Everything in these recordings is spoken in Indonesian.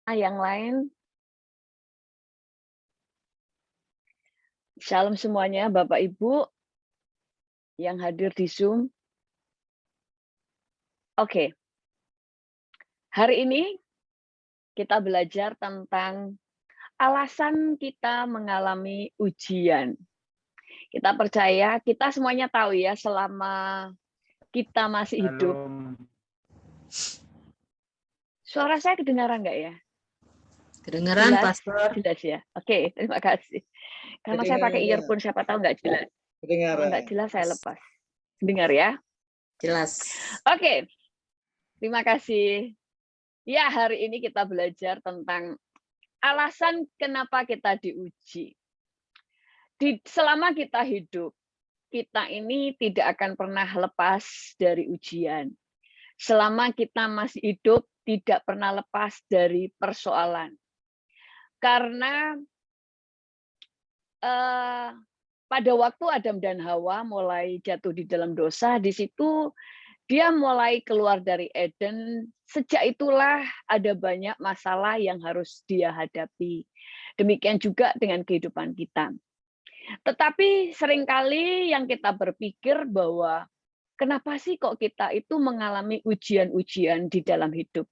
Yang lain, shalom semuanya, Bapak Ibu yang hadir di Zoom. Oke, hari ini kita belajar tentang alasan kita mengalami ujian. Kita percaya, kita semuanya tahu ya, selama kita masih hidup. Suara saya kedengaran nggak ya? Kedengaran, Jelas? Pastor. Jelas ya? Oke, terima kasih. Karena saya pakai earphone, siapa tahu nggak jelas. Kalau nggak jelas, saya lepas. Dengar ya? Jelas. Oke, terima kasih. Ya, hari ini kita belajar tentang alasan kenapa kita diuji. Selama kita hidup, kita ini tidak akan pernah lepas dari ujian. Selama kita masih hidup, tidak pernah lepas dari persoalan. Karena pada waktu Adam dan Hawa mulai jatuh di dalam dosa, di situ dia mulai keluar dari Eden. Sejak itulah ada banyak masalah yang harus dia hadapi. Demikian juga dengan kehidupan kita. Tetapi seringkali yang kita berpikir bahwa kenapa sih kok kita itu mengalami ujian-ujian di dalam hidup?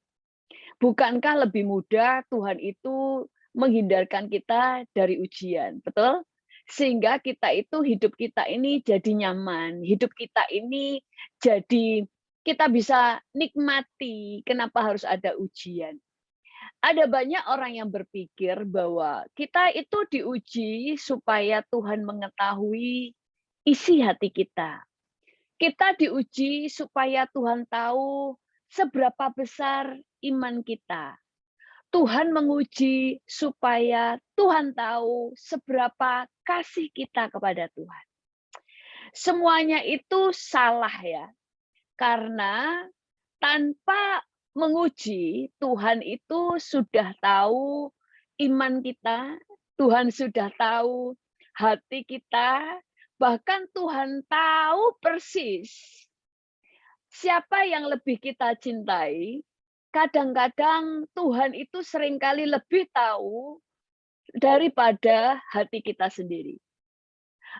Bukankah lebih mudah Tuhan itu menghindarkan kita dari ujian, betul? Sehingga hidup kita ini jadi nyaman, hidup kita ini jadi kita bisa nikmati kenapa harus ada ujian. Ada banyak orang yang berpikir bahwa kita itu diuji supaya Tuhan mengetahui isi hati kita. Kita diuji supaya Tuhan tahu seberapa besar iman kita. Tuhan menguji supaya Tuhan tahu seberapa kasih kita kepada Tuhan. Semuanya itu salah ya. Karena tanpa menguji, Tuhan itu sudah tahu iman kita, Tuhan sudah tahu hati kita, bahkan Tuhan tahu persis siapa yang lebih kita cintai. Kadang-kadang Tuhan itu seringkali lebih tahu daripada hati kita sendiri.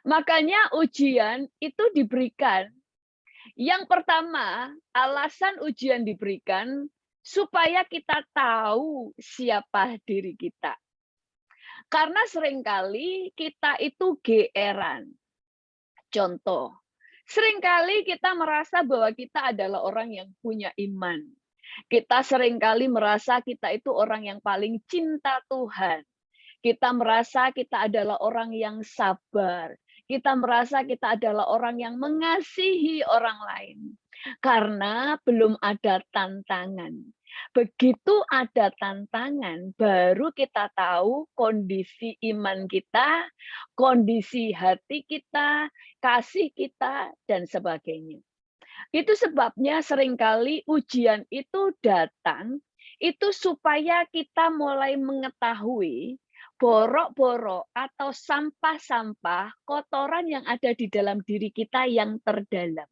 Makanya ujian itu diberikan. Yang pertama, alasan ujian diberikan supaya kita tahu siapa diri kita. Karena seringkali kita itu geeran. Contoh, seringkali kita merasa bahwa kita adalah orang yang punya iman. Kita seringkali merasa kita itu orang yang paling cinta Tuhan. Kita merasa kita adalah orang yang sabar. Kita merasa kita adalah orang yang mengasihi orang lain. Karena belum ada tantangan. Begitu ada tantangan, baru kita tahu kondisi iman kita, kondisi hati kita, kasih kita, dan sebagainya. Itu sebabnya seringkali ujian itu datang, itu supaya kita mulai mengetahui borok-borok atau sampah-sampah kotoran yang ada di dalam diri kita yang terdalam.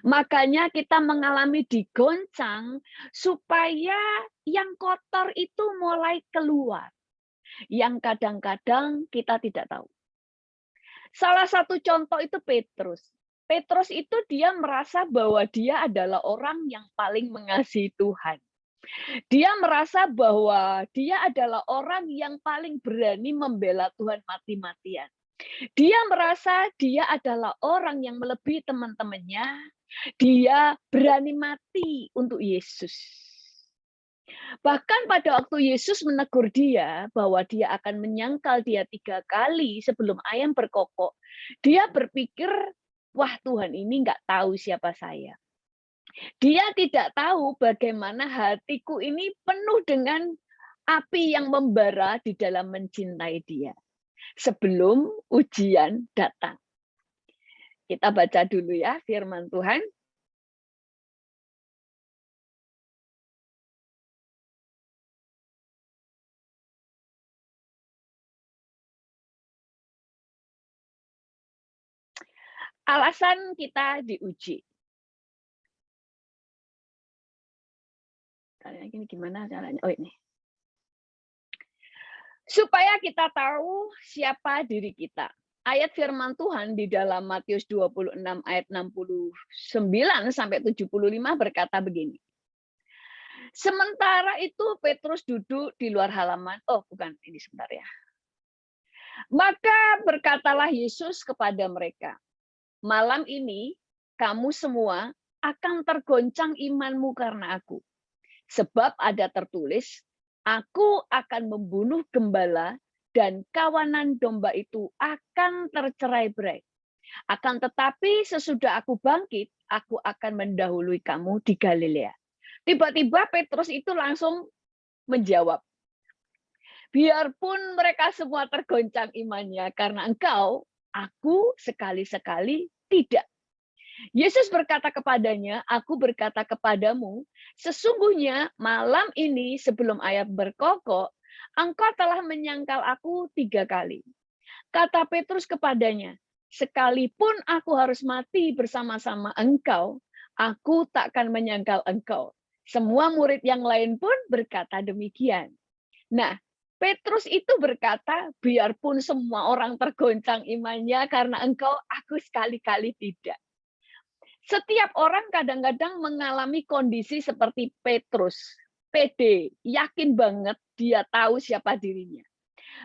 Makanya kita mengalami digoncang supaya yang kotor itu mulai keluar. Yang kadang-kadang kita tidak tahu. Salah satu contoh itu Petrus. Petrus itu dia merasa bahwa dia adalah orang yang paling mengasihi Tuhan. Dia merasa bahwa dia adalah orang yang paling berani membela Tuhan mati-matian. Dia merasa dia adalah orang yang melebihi teman-temannya. Dia berani mati untuk Yesus. Bahkan pada waktu Yesus menegur dia bahwa dia akan menyangkal dia 3 kali sebelum ayam berkokok, dia berpikir, wah Tuhan ini nggak tahu siapa saya. Dia tidak tahu bagaimana hatiku ini penuh dengan api yang membara di dalam mencintai dia. Sebelum ujian datang. Kita baca dulu ya firman Tuhan. Alasan kita diuji. Caranya gini, gimana caranya? Oh ini. supaya kita tahu siapa diri kita. Ayat firman Tuhan di dalam Matius 26 ayat 69 sampai 75 berkata begini. Sementara itu Petrus duduk di luar halaman. Oh, bukan, ini sebentar ya. Maka berkatalah Yesus kepada mereka, malam ini kamu semua akan tergoncang imanmu karena aku. Sebab ada tertulis, aku akan membunuh gembala dan kawanan domba itu akan tercerai-berai. Akan tetapi sesudah aku bangkit, aku akan mendahului kamu di Galilea. Tiba-tiba Petrus itu langsung menjawab, biarpun mereka semua tergoncang imannya karena engkau, aku sekali-sekali tidak. Yesus berkata kepadanya, aku berkata kepadamu, sesungguhnya malam ini sebelum ayam berkokok, engkau telah menyangkal aku 3 kali. Kata Petrus kepadanya, sekalipun aku harus mati bersama-sama engkau, aku takkan menyangkal engkau. Semua murid yang lain pun berkata demikian. Nah, Petrus itu berkata, biarpun semua orang tergoncang imannya karena engkau, aku sekali-kali tidak. Setiap orang kadang-kadang mengalami kondisi seperti Petrus. Pede, yakin banget dia tahu siapa dirinya.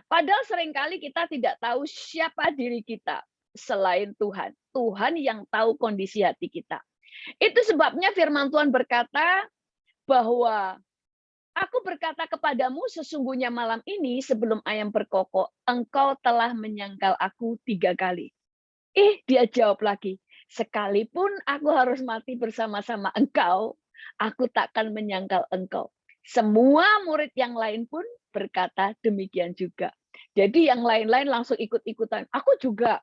Padahal seringkali kita tidak tahu siapa diri kita selain Tuhan. Tuhan yang tahu kondisi hati kita. Itu sebabnya firman Tuhan berkata bahwa aku berkata kepadamu sesungguhnya malam ini sebelum ayam berkokok, engkau telah menyangkal aku 3 kali. Dia jawab lagi, sekalipun aku harus mati bersama-sama engkau, aku takkan menyangkal engkau. Semua murid yang lain pun berkata demikian juga. Jadi yang lain-lain langsung ikut-ikutan. Aku juga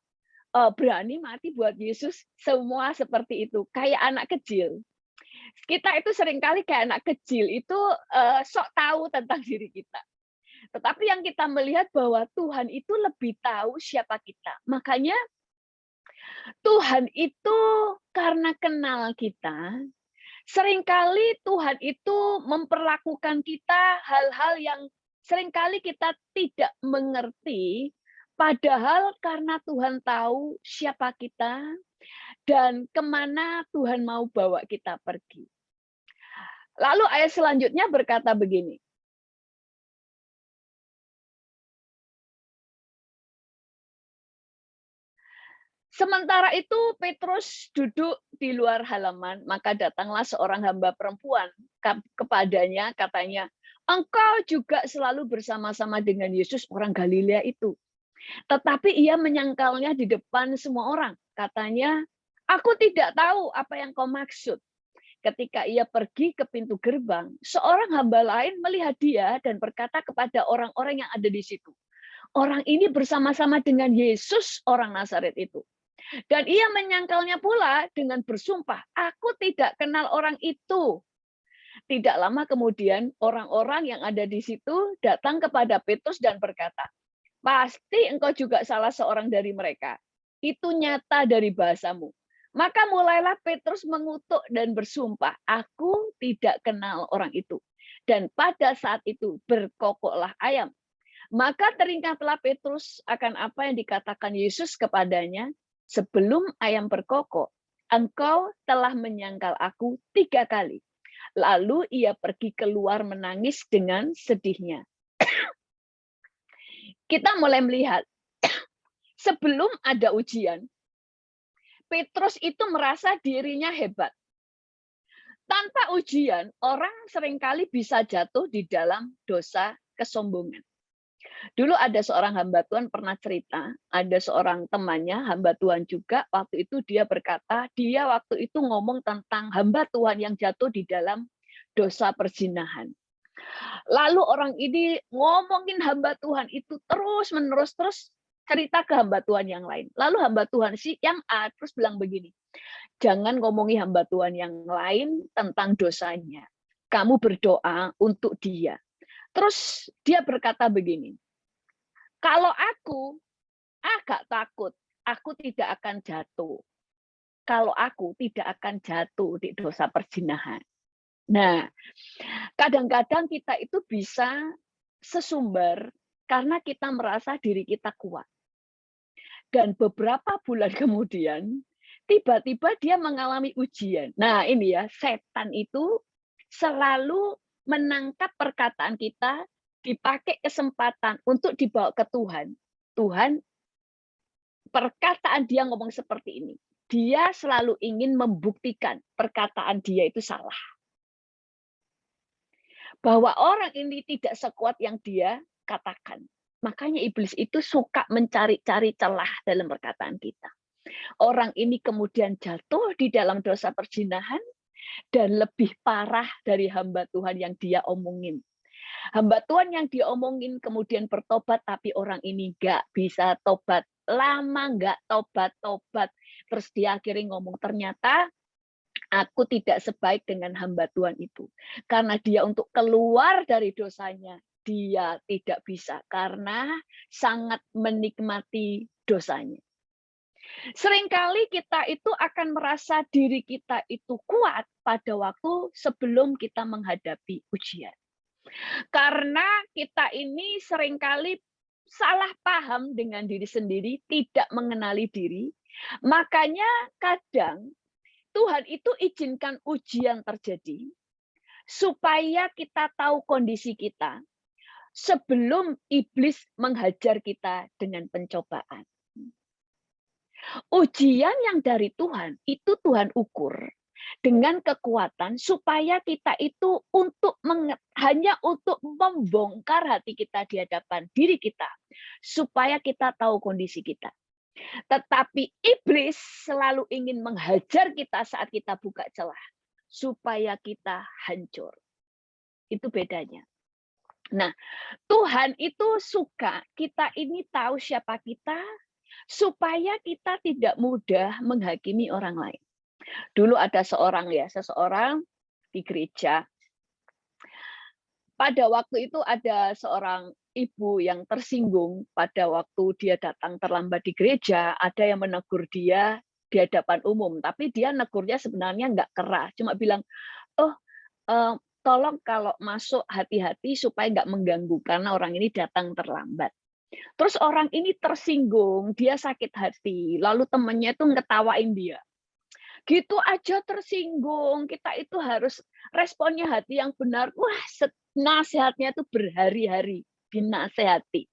berani mati buat Yesus. Semua seperti itu. Kayak anak kecil. Kita itu seringkali kayak anak kecil itu sok tahu tentang diri kita. Tetapi yang kita melihat bahwa Tuhan itu lebih tahu siapa kita. Makanya Tuhan itu karena kenal kita, seringkali Tuhan itu memperlakukan kita hal-hal yang seringkali kita tidak mengerti, padahal karena Tuhan tahu siapa kita dan kemana Tuhan mau bawa kita pergi. Lalu ayat selanjutnya berkata begini, sementara itu Petrus duduk di luar halaman, maka datanglah seorang hamba perempuan kepadanya, katanya, engkau juga selalu bersama-sama dengan Yesus orang Galilea itu. Tetapi ia menyangkalnya di depan semua orang. Katanya, aku tidak tahu apa yang kau maksud. Ketika ia pergi ke pintu gerbang, seorang hamba lain melihat dia dan berkata kepada orang-orang yang ada di situ, orang ini bersama-sama dengan Yesus orang Nazaret itu. Dan ia menyangkalnya pula dengan bersumpah, aku tidak kenal orang itu. Tidak lama kemudian, orang-orang yang ada di situ datang kepada Petrus dan berkata, pasti engkau juga salah seorang dari mereka. Itu nyata dari bahasamu. Maka mulailah Petrus mengutuk dan bersumpah, aku tidak kenal orang itu. Dan pada saat itu berkokoklah ayam. Maka teringatlah Petrus akan apa yang dikatakan Yesus kepadanya, sebelum ayam berkokok, engkau telah menyangkal aku 3 kali. Lalu ia pergi keluar menangis dengan sedihnya. Kita mulai melihat, sebelum ada ujian, Petrus itu merasa dirinya hebat. Tanpa ujian, orang seringkali bisa jatuh di dalam dosa kesombongan. Dulu ada seorang hamba Tuhan pernah cerita, ada seorang temannya hamba Tuhan juga, waktu itu dia berkata, dia waktu itu ngomong tentang hamba Tuhan yang jatuh di dalam dosa perzinahan. Lalu orang ini ngomongin hamba Tuhan itu terus-menerus, terus cerita ke hamba Tuhan yang lain. Lalu hamba Tuhan yang A terus bilang begini, jangan ngomongi hamba Tuhan yang lain tentang dosanya. Kamu berdoa untuk dia. Terus dia berkata begini, kalau aku agak takut, aku tidak akan jatuh. Kalau aku tidak akan jatuh di dosa perzinahan. Nah, kadang-kadang kita itu bisa sesumber karena kita merasa diri kita kuat. Dan beberapa bulan kemudian, tiba-tiba dia mengalami ujian. Nah, ini ya, setan itu selalu menangkap perkataan kita, dipakai kesempatan untuk dibawa ke Tuhan. Tuhan, perkataan dia ngomong seperti ini. Dia selalu ingin membuktikan perkataan dia itu salah. Bahwa orang ini tidak sekuat yang dia katakan. Makanya iblis itu suka mencari-cari celah dalam perkataan kita. Orang ini kemudian jatuh di dalam dosa perzinahan dan lebih parah dari hamba Tuhan yang dia omongin. Hamba Tuhan yang dia omongin kemudian bertobat, tapi orang ini nggak bisa tobat. Lama nggak tobat-tobat. Terus dia akhirnya ngomong, ternyata aku tidak sebaik dengan hamba Tuhan itu. Karena dia untuk keluar dari dosanya, dia tidak bisa karena sangat menikmati dosanya. Seringkali kita itu akan merasa diri kita itu kuat pada waktu sebelum kita menghadapi ujian. Karena kita ini seringkali salah paham dengan diri sendiri, tidak mengenali diri. Makanya kadang Tuhan itu izinkan ujian terjadi supaya kita tahu kondisi kita sebelum iblis menghajar kita dengan pencobaan. Ujian yang dari Tuhan itu Tuhan ukur dengan kekuatan supaya kita itu hanya untuk membongkar hati kita di hadapan diri kita supaya kita tahu kondisi kita. Tetapi iblis selalu ingin menghajar kita saat kita buka celah supaya kita hancur. Itu bedanya. Nah, Tuhan itu suka kita ini tahu siapa kita supaya kita tidak mudah menghakimi orang lain. Dulu ada seseorang di gereja. Pada waktu itu ada seorang ibu yang tersinggung pada waktu dia datang terlambat di gereja, ada yang menegur dia di hadapan umum, tapi dia negurnya sebenarnya nggak keras, cuma bilang, oh tolong kalau masuk hati-hati supaya nggak mengganggu karena orang ini datang terlambat. Terus orang ini tersinggung, dia sakit hati, lalu temannya itu ngetawain dia. Gitu aja tersinggung, kita itu harus responnya hati yang benar. Wah, nasihatnya itu berhari-hari dinasehati.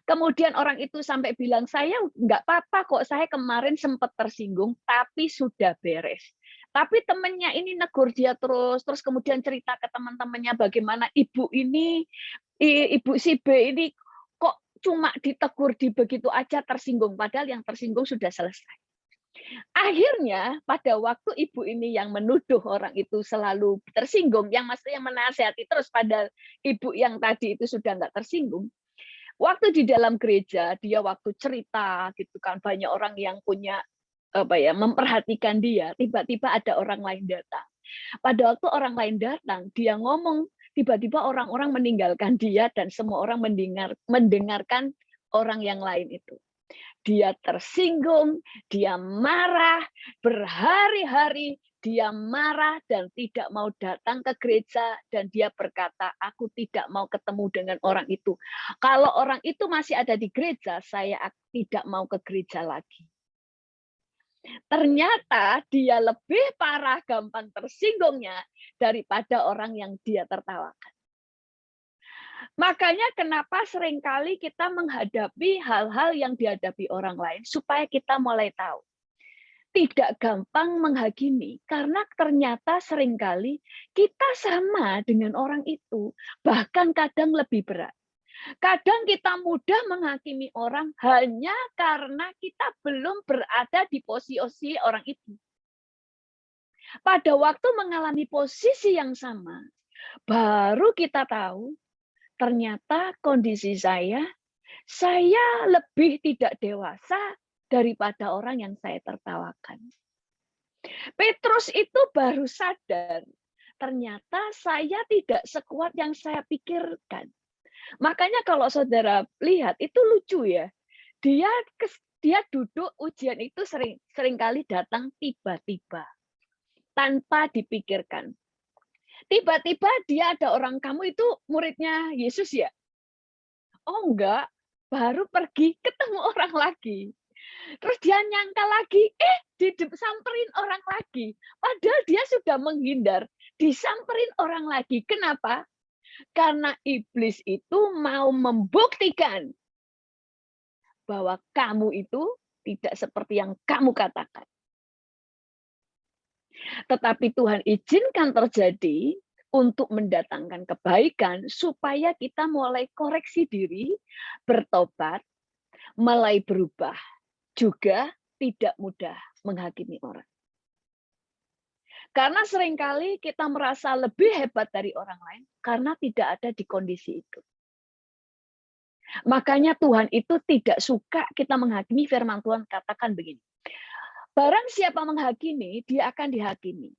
Kemudian orang itu sampai bilang, saya nggak apa-apa kok, saya kemarin sempat tersinggung, tapi sudah beres. Tapi temannya ini negur dia terus kemudian cerita ke teman-temannya bagaimana ibu si B ini kok cuma ditegur di begitu aja tersinggung, padahal yang tersinggung sudah selesai. Akhirnya pada waktu ibu ini yang menuduh orang itu selalu tersinggung, yang maksudnya menasihati terus padahal ibu yang tadi itu sudah nggak tersinggung. Waktu di dalam gereja, dia waktu cerita gitu kan, banyak orang yang punya memperhatikan dia, tiba-tiba ada orang lain datang. Pada waktu orang lain datang, dia ngomong, tiba-tiba orang-orang meninggalkan dia dan semua orang mendengarkan orang yang lain itu. Dia tersinggung, dia marah, berhari-hari dia marah dan tidak mau datang ke gereja dan dia berkata, aku tidak mau ketemu dengan orang itu. Kalau orang itu masih ada di gereja, saya tidak mau ke gereja lagi. Ternyata dia lebih parah gampang tersinggungnya daripada orang yang dia tertawakan. Makanya kenapa seringkali kita menghadapi hal-hal yang dihadapi orang lain supaya kita mulai tahu. Tidak gampang menghakimi karena ternyata seringkali kita sama dengan orang itu, bahkan kadang lebih berat. Kadang kita mudah menghakimi orang hanya karena kita belum berada di posisi orang itu. Pada waktu mengalami posisi yang sama, baru kita tahu ternyata kondisi saya lebih tidak dewasa daripada orang yang saya tertawakan. Petrus itu baru sadar, ternyata saya tidak sekuat yang saya pikirkan. Makanya kalau saudara lihat, itu lucu ya. Dia duduk, ujian itu seringkali datang tiba-tiba, tanpa dipikirkan. Tiba-tiba dia ada orang, kamu itu muridnya Yesus ya? Oh enggak, baru pergi ketemu orang lagi. Terus dia nyangka lagi, samperin orang lagi. Padahal dia sudah menghindar, disamperin orang lagi. Kenapa? Karena iblis itu mau membuktikan bahwa kamu itu tidak seperti yang kamu katakan. Tetapi Tuhan izinkan terjadi untuk mendatangkan kebaikan supaya kita mulai koreksi diri, bertobat, mulai berubah, juga tidak mudah menghakimi orang. Karena seringkali kita merasa lebih hebat dari orang lain karena tidak ada di kondisi itu. Makanya Tuhan itu tidak suka kita menghakimi. Firman Tuhan katakan begini, barang siapa menghakimi, dia akan dihakimi.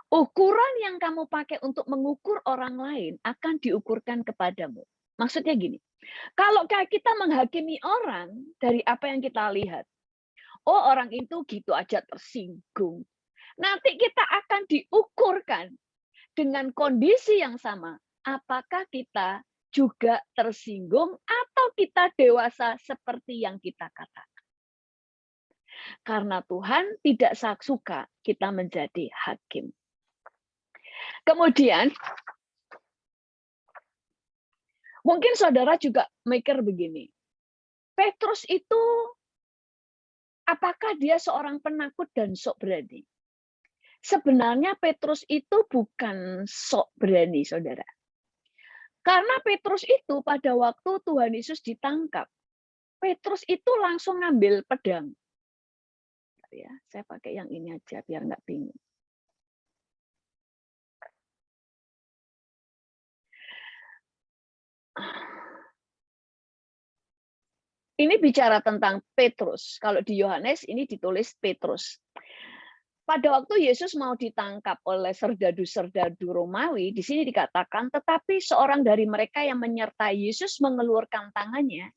Ukuran yang kamu pakai untuk mengukur orang lain akan diukurkan kepadamu. Maksudnya gini, kalau kita menghakimi orang dari apa yang kita lihat, oh orang itu gitu aja tersinggung. Nanti kita akan diukurkan dengan kondisi yang sama. Apakah kita juga tersinggung atau kita dewasa seperti yang kita katakan. Karena Tuhan tidak suka kita menjadi hakim. Kemudian, mungkin saudara juga mikir begini, Petrus itu apakah dia seorang penakut dan sok berani? Sebenarnya Petrus itu bukan sok berani, saudara. Karena Petrus itu pada waktu Tuhan Yesus ditangkap, Petrus itu langsung ngambil pedang. Ya, saya pakai yang ini aja biar nggak bingung. Ini bicara tentang Petrus. Kalau di Yohanes ini ditulis Petrus. Pada waktu Yesus mau ditangkap oleh serdadu-serdadu Romawi, di sini dikatakan, tetapi seorang dari mereka yang menyertai Yesus mengeluarkan tangannya,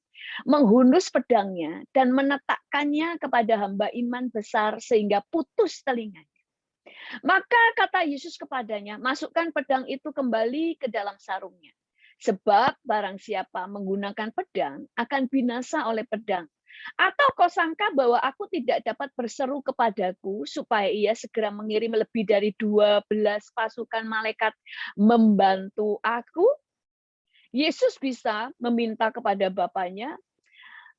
menghunus pedangnya, dan menetakkannya kepada hamba iman besar sehingga putus telinganya. Maka kata Yesus kepadanya, masukkan pedang itu kembali ke dalam sarungnya. Sebab barang siapa menggunakan pedang akan binasa oleh pedang. Atau kau sangka bahwa aku tidak dapat berseru kepadaku supaya ia segera mengirim lebih dari 12 pasukan malaikat membantu aku? Yesus bisa meminta kepada Bapaknya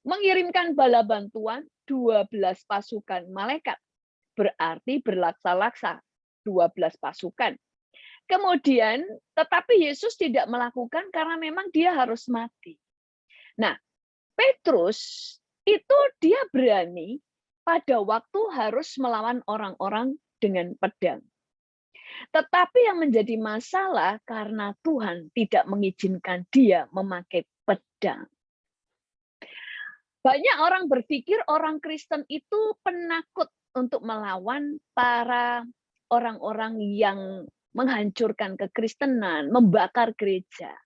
mengirimkan bala bantuan 12 pasukan malaikat. Berarti berlaksa-laksa 12 pasukan. Kemudian, tetapi Yesus tidak melakukan karena memang dia harus mati. Nah, Petrus itu dia berani pada waktu harus melawan orang-orang dengan pedang. Tetapi yang menjadi masalah karena Tuhan tidak mengizinkan dia memakai pedang. Banyak orang berpikir orang Kristen itu penakut untuk melawan para orang-orang yang menghancurkan kekristenan, membakar gereja.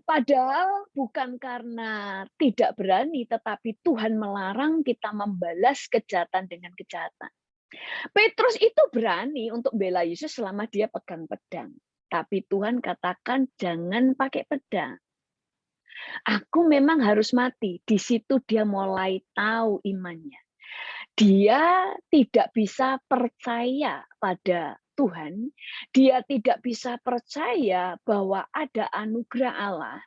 Padahal bukan karena tidak berani, tetapi Tuhan melarang kita membalas kejahatan dengan kejahatan. Petrus itu berani untuk bela Yesus selama dia pegang pedang. Tapi Tuhan katakan jangan pakai pedang. Aku memang harus mati. Di situ dia mulai tahu imannya. Dia tidak bisa percaya pada Tuhan, dia tidak bisa percaya bahwa ada anugerah Allah.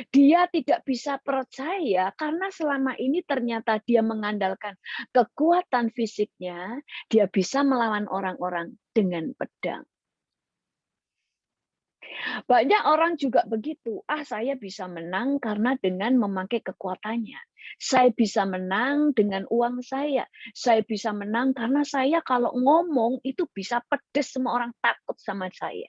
Dia tidak bisa percaya karena selama ini ternyata dia mengandalkan kekuatan fisiknya, dia bisa melawan orang-orang dengan pedang. Banyak orang juga begitu. Saya bisa menang karena dengan memakai kekuatannya. Saya bisa menang dengan uang saya. Saya bisa menang karena saya kalau ngomong itu bisa pedes, semua orang takut sama saya.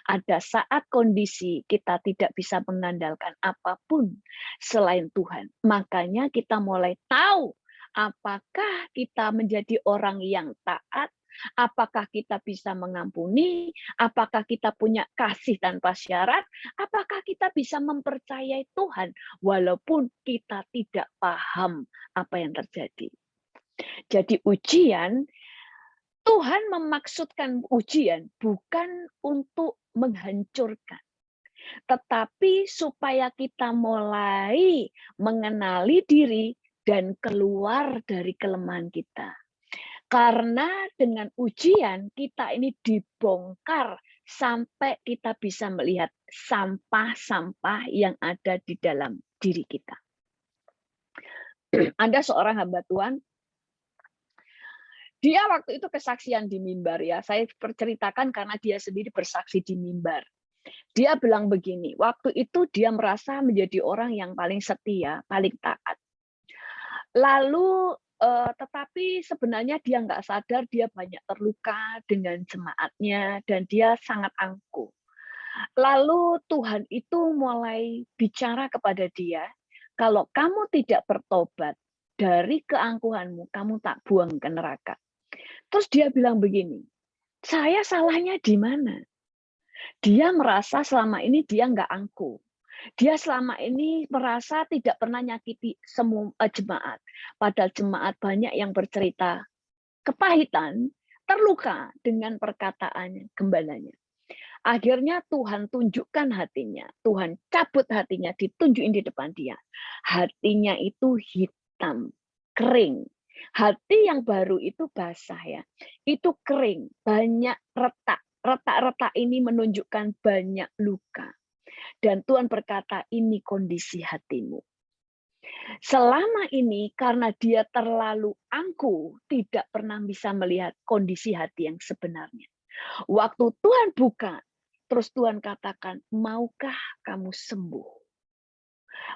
Ada saat kondisi kita tidak bisa mengandalkan apapun selain Tuhan. Makanya kita mulai tahu apakah kita menjadi orang yang taat, apakah kita bisa mengampuni, apakah kita punya kasih tanpa syarat, apakah kita bisa mempercayai Tuhan walaupun kita tidak paham apa yang terjadi. Jadi ujian, Tuhan memaksudkan ujian bukan untuk menghancurkan. tetapi supaya kita mulai mengenali diri dan keluar dari kelemahan kita. Karena dengan ujian kita ini dibongkar sampai kita bisa melihat sampah-sampah yang ada di dalam diri kita. Ada seorang hamba Tuhan, dia waktu itu kesaksian di mimbar ya. Saya perceritakan karena dia sendiri bersaksi di mimbar. Dia bilang begini, waktu itu dia merasa menjadi orang yang paling setia, paling taat. Lalu tetapi sebenarnya dia nggak sadar dia banyak terluka dengan jemaatnya dan dia sangat angkuh. Lalu Tuhan itu mulai bicara kepada dia, kalau kamu tidak bertobat dari keangkuhanmu, kamu tak buang ke neraka. Terus dia bilang begini, saya salahnya di mana? Dia merasa selama ini dia nggak angkuh. Dia selama ini merasa tidak pernah nyakiti semua jemaat. Padahal jemaat banyak yang bercerita kepahitan, terluka dengan perkataan gembalanya. Akhirnya Tuhan tunjukkan hatinya. Tuhan cabut hatinya, ditunjukin di depan dia. Hatinya itu hitam, kering. Hati yang baru itu basah ya. Itu kering, banyak retak. Retak-retak ini menunjukkan banyak luka. Dan Tuhan berkata, ini kondisi hatimu. Selama ini karena dia terlalu angkuh, tidak pernah bisa melihat kondisi hati yang sebenarnya. Waktu Tuhan buka, terus Tuhan katakan, maukah kamu sembuh?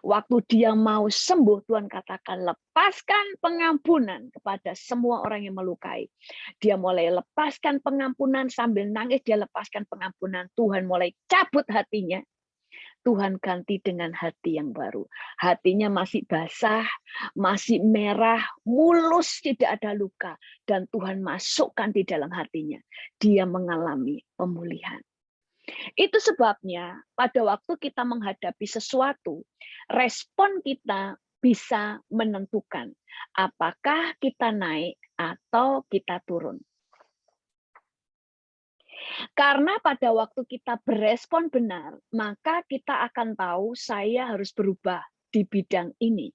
Waktu dia mau sembuh, Tuhan katakan, lepaskan pengampunan kepada semua orang yang melukai. Dia mulai lepaskan pengampunan, sambil nangis dia lepaskan pengampunan. Tuhan mulai cabut hatinya. Tuhan ganti dengan hati yang baru. Hatinya masih basah, masih merah, mulus, tidak ada luka. Dan Tuhan masukkan di dalam hatinya. Dia mengalami pemulihan. Itu sebabnya pada waktu kita menghadapi sesuatu, respon kita bisa menentukan apakah kita naik atau kita turun. Karena pada waktu kita berespon benar, maka kita akan tahu saya harus berubah di bidang ini.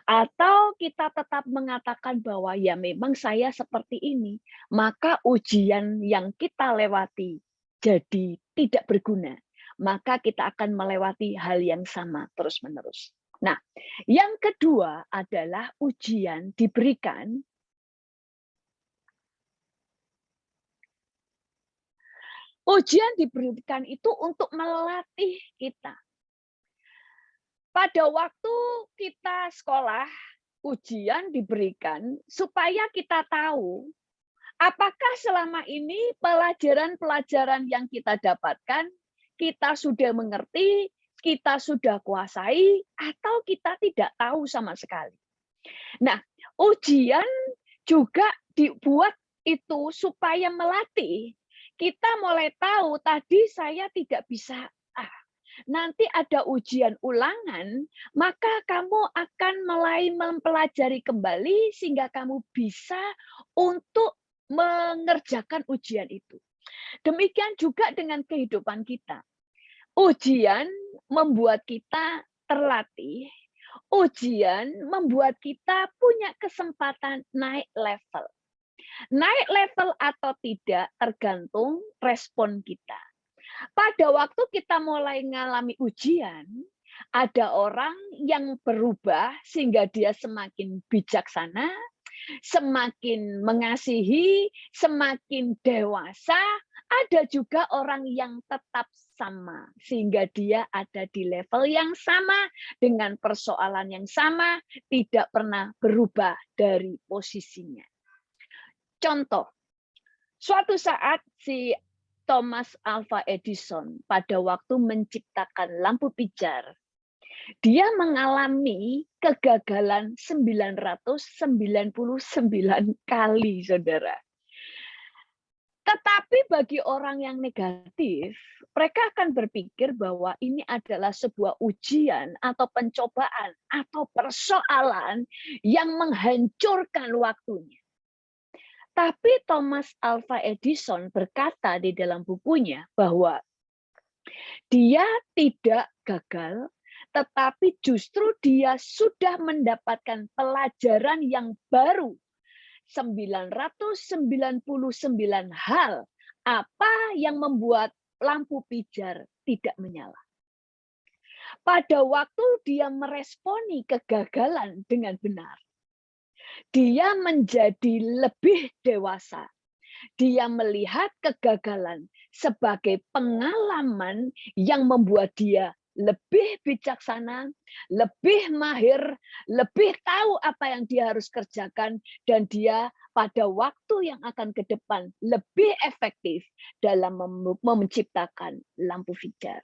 Atau kita tetap mengatakan bahwa ya memang saya seperti ini, maka ujian yang kita lewati jadi tidak berguna. Maka kita akan melewati hal yang sama terus-menerus. Nah, yang kedua adalah ujian diberikan itu untuk melatih kita. Pada waktu kita sekolah, ujian diberikan supaya kita tahu apakah selama ini pelajaran-pelajaran yang kita dapatkan, kita sudah mengerti, kita sudah kuasai, atau kita tidak tahu sama sekali. Nah, ujian juga dibuat itu supaya melatih. Kita mulai tahu tadi saya tidak bisa nanti ada ujian ulangan, maka kamu akan mulai mempelajari kembali sehingga kamu bisa untuk mengerjakan ujian itu. Demikian juga dengan kehidupan kita. Ujian membuat kita terlatih, ujian membuat kita punya kesempatan naik level. Naik level atau tidak tergantung respon kita. Pada waktu kita mulai mengalami ujian, ada orang yang berubah sehingga dia semakin bijaksana, semakin mengasihi, semakin dewasa. Ada juga orang yang tetap sama, sehingga dia ada di level yang sama, dengan persoalan yang sama, tidak pernah berubah dari posisinya. Contoh, suatu saat si Thomas Alva Edison pada waktu menciptakan lampu pijar, dia mengalami kegagalan 999 kali, saudara. Tetapi bagi orang yang negatif, mereka akan berpikir bahwa ini adalah sebuah ujian atau pencobaan atau persoalan yang menghancurkan waktunya. Tapi Thomas Alva Edison berkata di dalam bukunya bahwa Dia tidak gagal, tetapi justru dia sudah mendapatkan pelajaran yang baru. 999 hal apa yang membuat lampu pijar tidak menyala. Pada waktu dia meresponi kegagalan dengan benar, dia menjadi lebih dewasa. Dia melihat kegagalan sebagai pengalaman yang membuat dia lebih bijaksana, lebih mahir, lebih tahu apa yang dia harus kerjakan, dan dia pada waktu yang akan ke depan lebih efektif dalam menciptakan lampu pijar.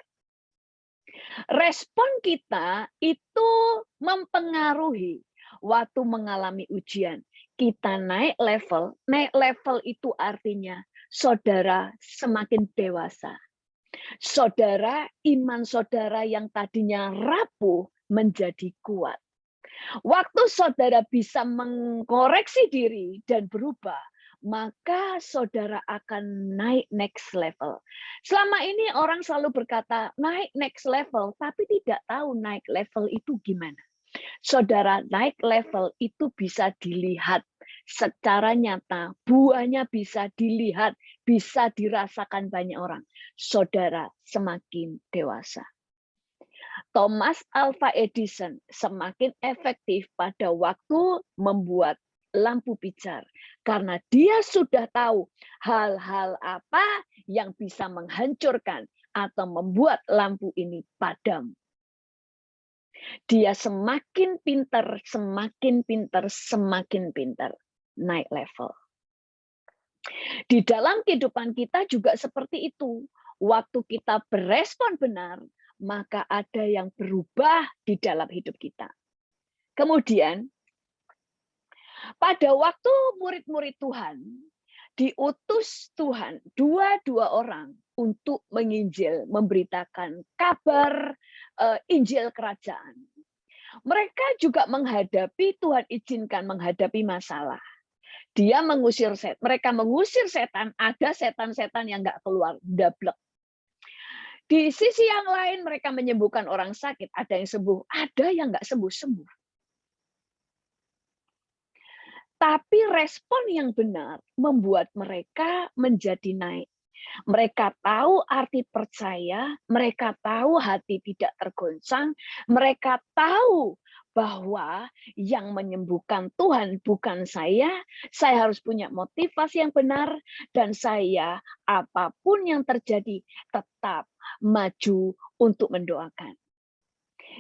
Respon kita itu mempengaruhi waktu mengalami ujian. Kita naik level itu artinya saudara semakin dewasa. Saudara, iman saudara yang tadinya rapuh menjadi kuat. Waktu saudara bisa mengoreksi diri dan berubah, maka saudara akan naik next level. Selama ini orang selalu berkata naik next level, tapi tidak tahu naik level itu gimana. Saudara, naik level itu bisa dilihat secara nyata, buahnya bisa dilihat, bisa dirasakan banyak orang. Saudara semakin dewasa. Thomas Alva Edison semakin efektif pada waktu membuat lampu pijar karena dia sudah tahu hal-hal apa yang bisa menghancurkan atau membuat lampu ini padam. Dia semakin pintar, semakin pintar, semakin pintar naik level. Di dalam kehidupan kita juga seperti itu. Waktu kita berespon benar, maka ada yang berubah di dalam hidup kita. Kemudian, pada waktu murid-murid Tuhan, diutus Tuhan dua orang untuk menginjil, memberitakan kabar Injil kerajaan. Mereka juga Tuhan izinkan menghadapi masalah. Mereka mengusir setan, ada setan-setan yang nggak keluar, dablek. Di sisi yang lain mereka menyembuhkan orang sakit, ada yang sembuh, ada yang nggak sembuh-sembuh. Tapi respon yang benar membuat mereka menjadi naik. Mereka tahu arti percaya, mereka tahu hati tidak tergoncang, mereka tahu bahwa yang menyembuhkan Tuhan bukan saya harus punya motivasi yang benar, dan saya apapun yang terjadi tetap maju untuk mendoakan.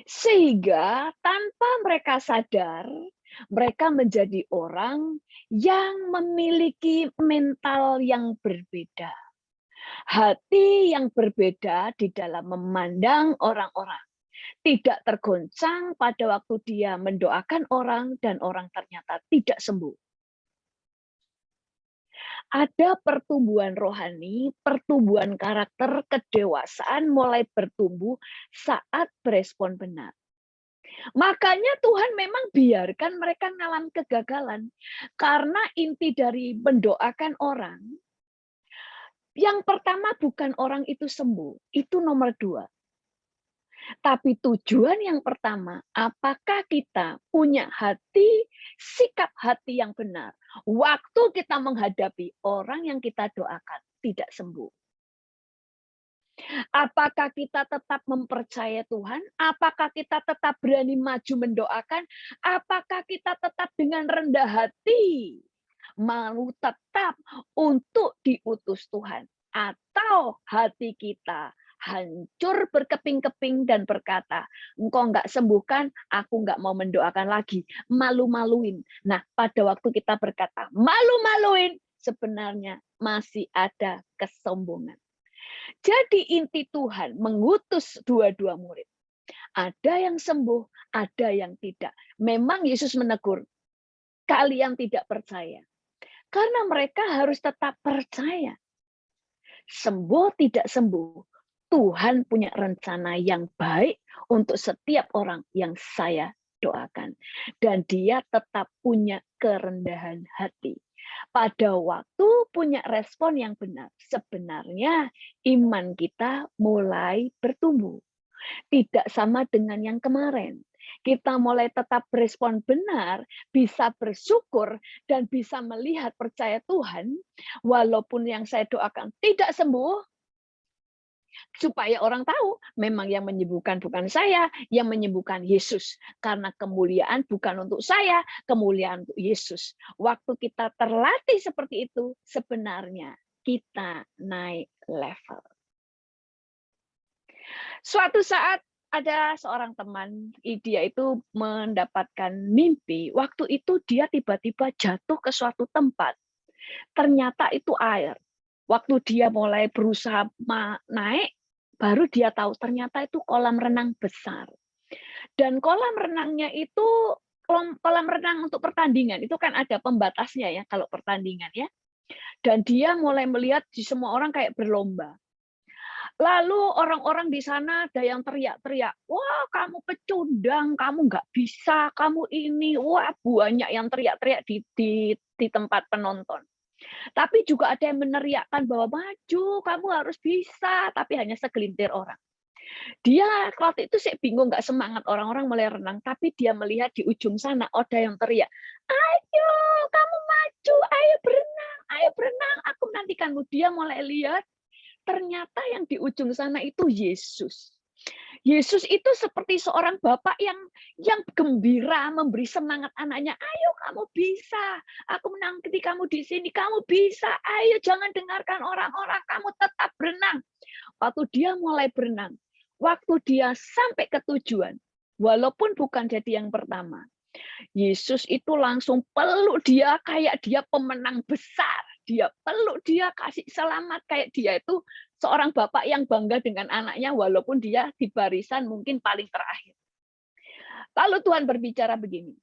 Sehingga tanpa mereka sadar, mereka menjadi orang yang memiliki mental yang berbeda. Hati yang berbeda di dalam memandang orang-orang. Tidak tergoncang pada waktu dia mendoakan orang dan orang ternyata tidak sembuh. Ada pertumbuhan rohani, pertumbuhan karakter, kedewasaan mulai bertumbuh saat berespon benar. Makanya Tuhan memang biarkan mereka mengalami kegagalan. Karena inti dari mendoakan orang, yang pertama bukan orang itu sembuh, itu nomor 2. Tapi tujuan yang pertama, apakah kita punya sikap hati yang benar. Waktu kita menghadapi orang yang kita doakan tidak sembuh. Apakah kita tetap mempercayai Tuhan? Apakah kita tetap berani maju mendoakan? Apakah kita tetap dengan rendah hati mau tetap untuk diutus Tuhan? Atau hati kita hancur berkeping-keping dan berkata, engkau nggak sembuhkan, aku nggak mau mendoakan lagi. Malu-maluin. Nah, pada waktu kita berkata malu-maluin, sebenarnya masih ada kesombongan. Jadi inti Tuhan mengutus dua murid. Ada yang sembuh, ada yang tidak. Memang Yesus menegur, kalian tidak percaya. Karena mereka harus tetap percaya. Sembuh tidak sembuh, Tuhan punya rencana yang baik untuk setiap orang yang saya doakan. Dan dia tetap punya kerendahan hati. pada waktu punya respon yang benar. Sebenarnya iman kita mulai bertumbuh. Tidak sama dengan yang kemarin. Kita mulai tetap berespon benar, bisa bersyukur, dan bisa melihat percaya Tuhan, walaupun yang saya doakan tidak sembuh, supaya orang tahu memang yang menyembuhkan bukan saya, yang menyembuhkan Yesus. Karena kemuliaan bukan untuk saya, kemuliaan untuk Yesus. Waktu kita terlatih seperti itu, sebenarnya kita naik level. Suatu saat ada seorang teman, dia itu mendapatkan mimpi. Waktu itu dia tiba-tiba jatuh ke suatu tempat. Ternyata itu air. Waktu dia mulai berusaha naik, baru dia tahu ternyata itu kolam renang besar. Dan kolam renangnya itu kolam renang untuk pertandingan. Itu kan ada pembatasnya ya kalau pertandingan ya. Dan dia mulai melihat di semua orang kayak berlomba. Lalu orang-orang di sana ada yang teriak-teriak, wah kamu pecundang, kamu nggak bisa, kamu ini, wah banyak yang teriak-teriak di tempat penonton. Tapi juga ada yang meneriakkan bahwa maju, kamu harus bisa, tapi hanya segelintir orang. Dia waktu itu sih bingung, nggak semangat orang-orang mulai renang, tapi dia melihat di ujung sana ada yang teriak, ayo kamu maju, ayo berenang, aku nantikanmu. Dia mulai lihat, ternyata yang di ujung sana itu Yesus. Yesus itu seperti seorang bapak yang gembira memberi semangat anaknya. Ayo kamu bisa. Aku menanti kamu di sini. Kamu bisa. Ayo jangan dengarkan orang-orang. Kamu tetap berenang. Waktu dia mulai berenang, waktu dia sampai ke tujuan, walaupun bukan jadi yang pertama, Yesus itu langsung peluk dia kayak dia pemenang besar. Dia peluk dia, kasih selamat kayak dia itu seorang bapak yang bangga dengan anaknya walaupun dia di barisan mungkin paling terakhir. Lalu Tuhan berbicara begini,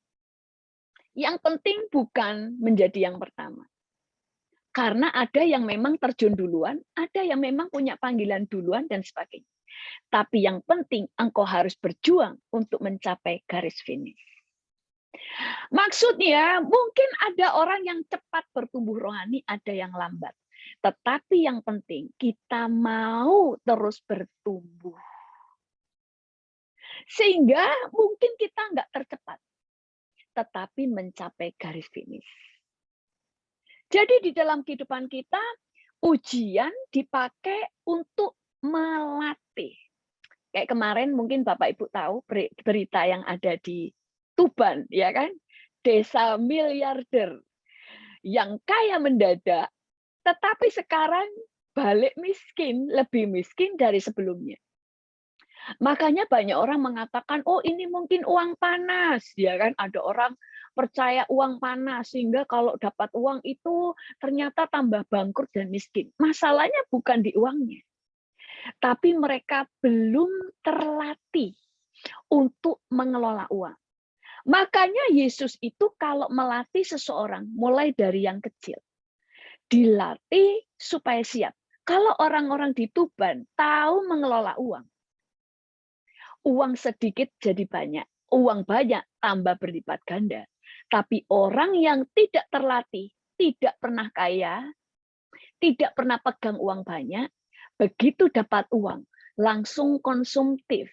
yang penting bukan menjadi yang pertama. Karena ada yang memang terjun duluan, ada yang memang punya panggilan duluan dan sebagainya. Tapi yang penting engkau harus berjuang untuk mencapai garis finish. Maksudnya, mungkin ada orang yang cepat bertumbuh rohani, ada yang lambat. Tetapi yang penting, kita mau terus bertumbuh. Sehingga mungkin kita nggak tercepat, tetapi mencapai garis finish. Jadi di dalam kehidupan kita, ujian dipakai untuk melatih. Kayak kemarin mungkin Bapak Ibu tahu berita yang ada di Tuban, ya kan? Desa miliarder yang kaya mendadak, tetapi sekarang balik miskin, lebih miskin dari sebelumnya. Makanya banyak orang mengatakan, oh ini mungkin uang panas, ya kan? Ada orang percaya uang panas sehingga kalau dapat uang itu ternyata tambah bangkrut dan miskin. Masalahnya bukan di uangnya, tapi mereka belum terlatih untuk mengelola uang. Makanya Yesus itu kalau melatih seseorang mulai dari yang kecil, dilatih supaya siap. Kalau orang-orang di Tuban tahu mengelola uang, uang sedikit jadi banyak, uang banyak tambah berlipat ganda. Tapi orang yang tidak terlatih, tidak pernah kaya, tidak pernah pegang uang banyak, begitu dapat uang, langsung konsumtif.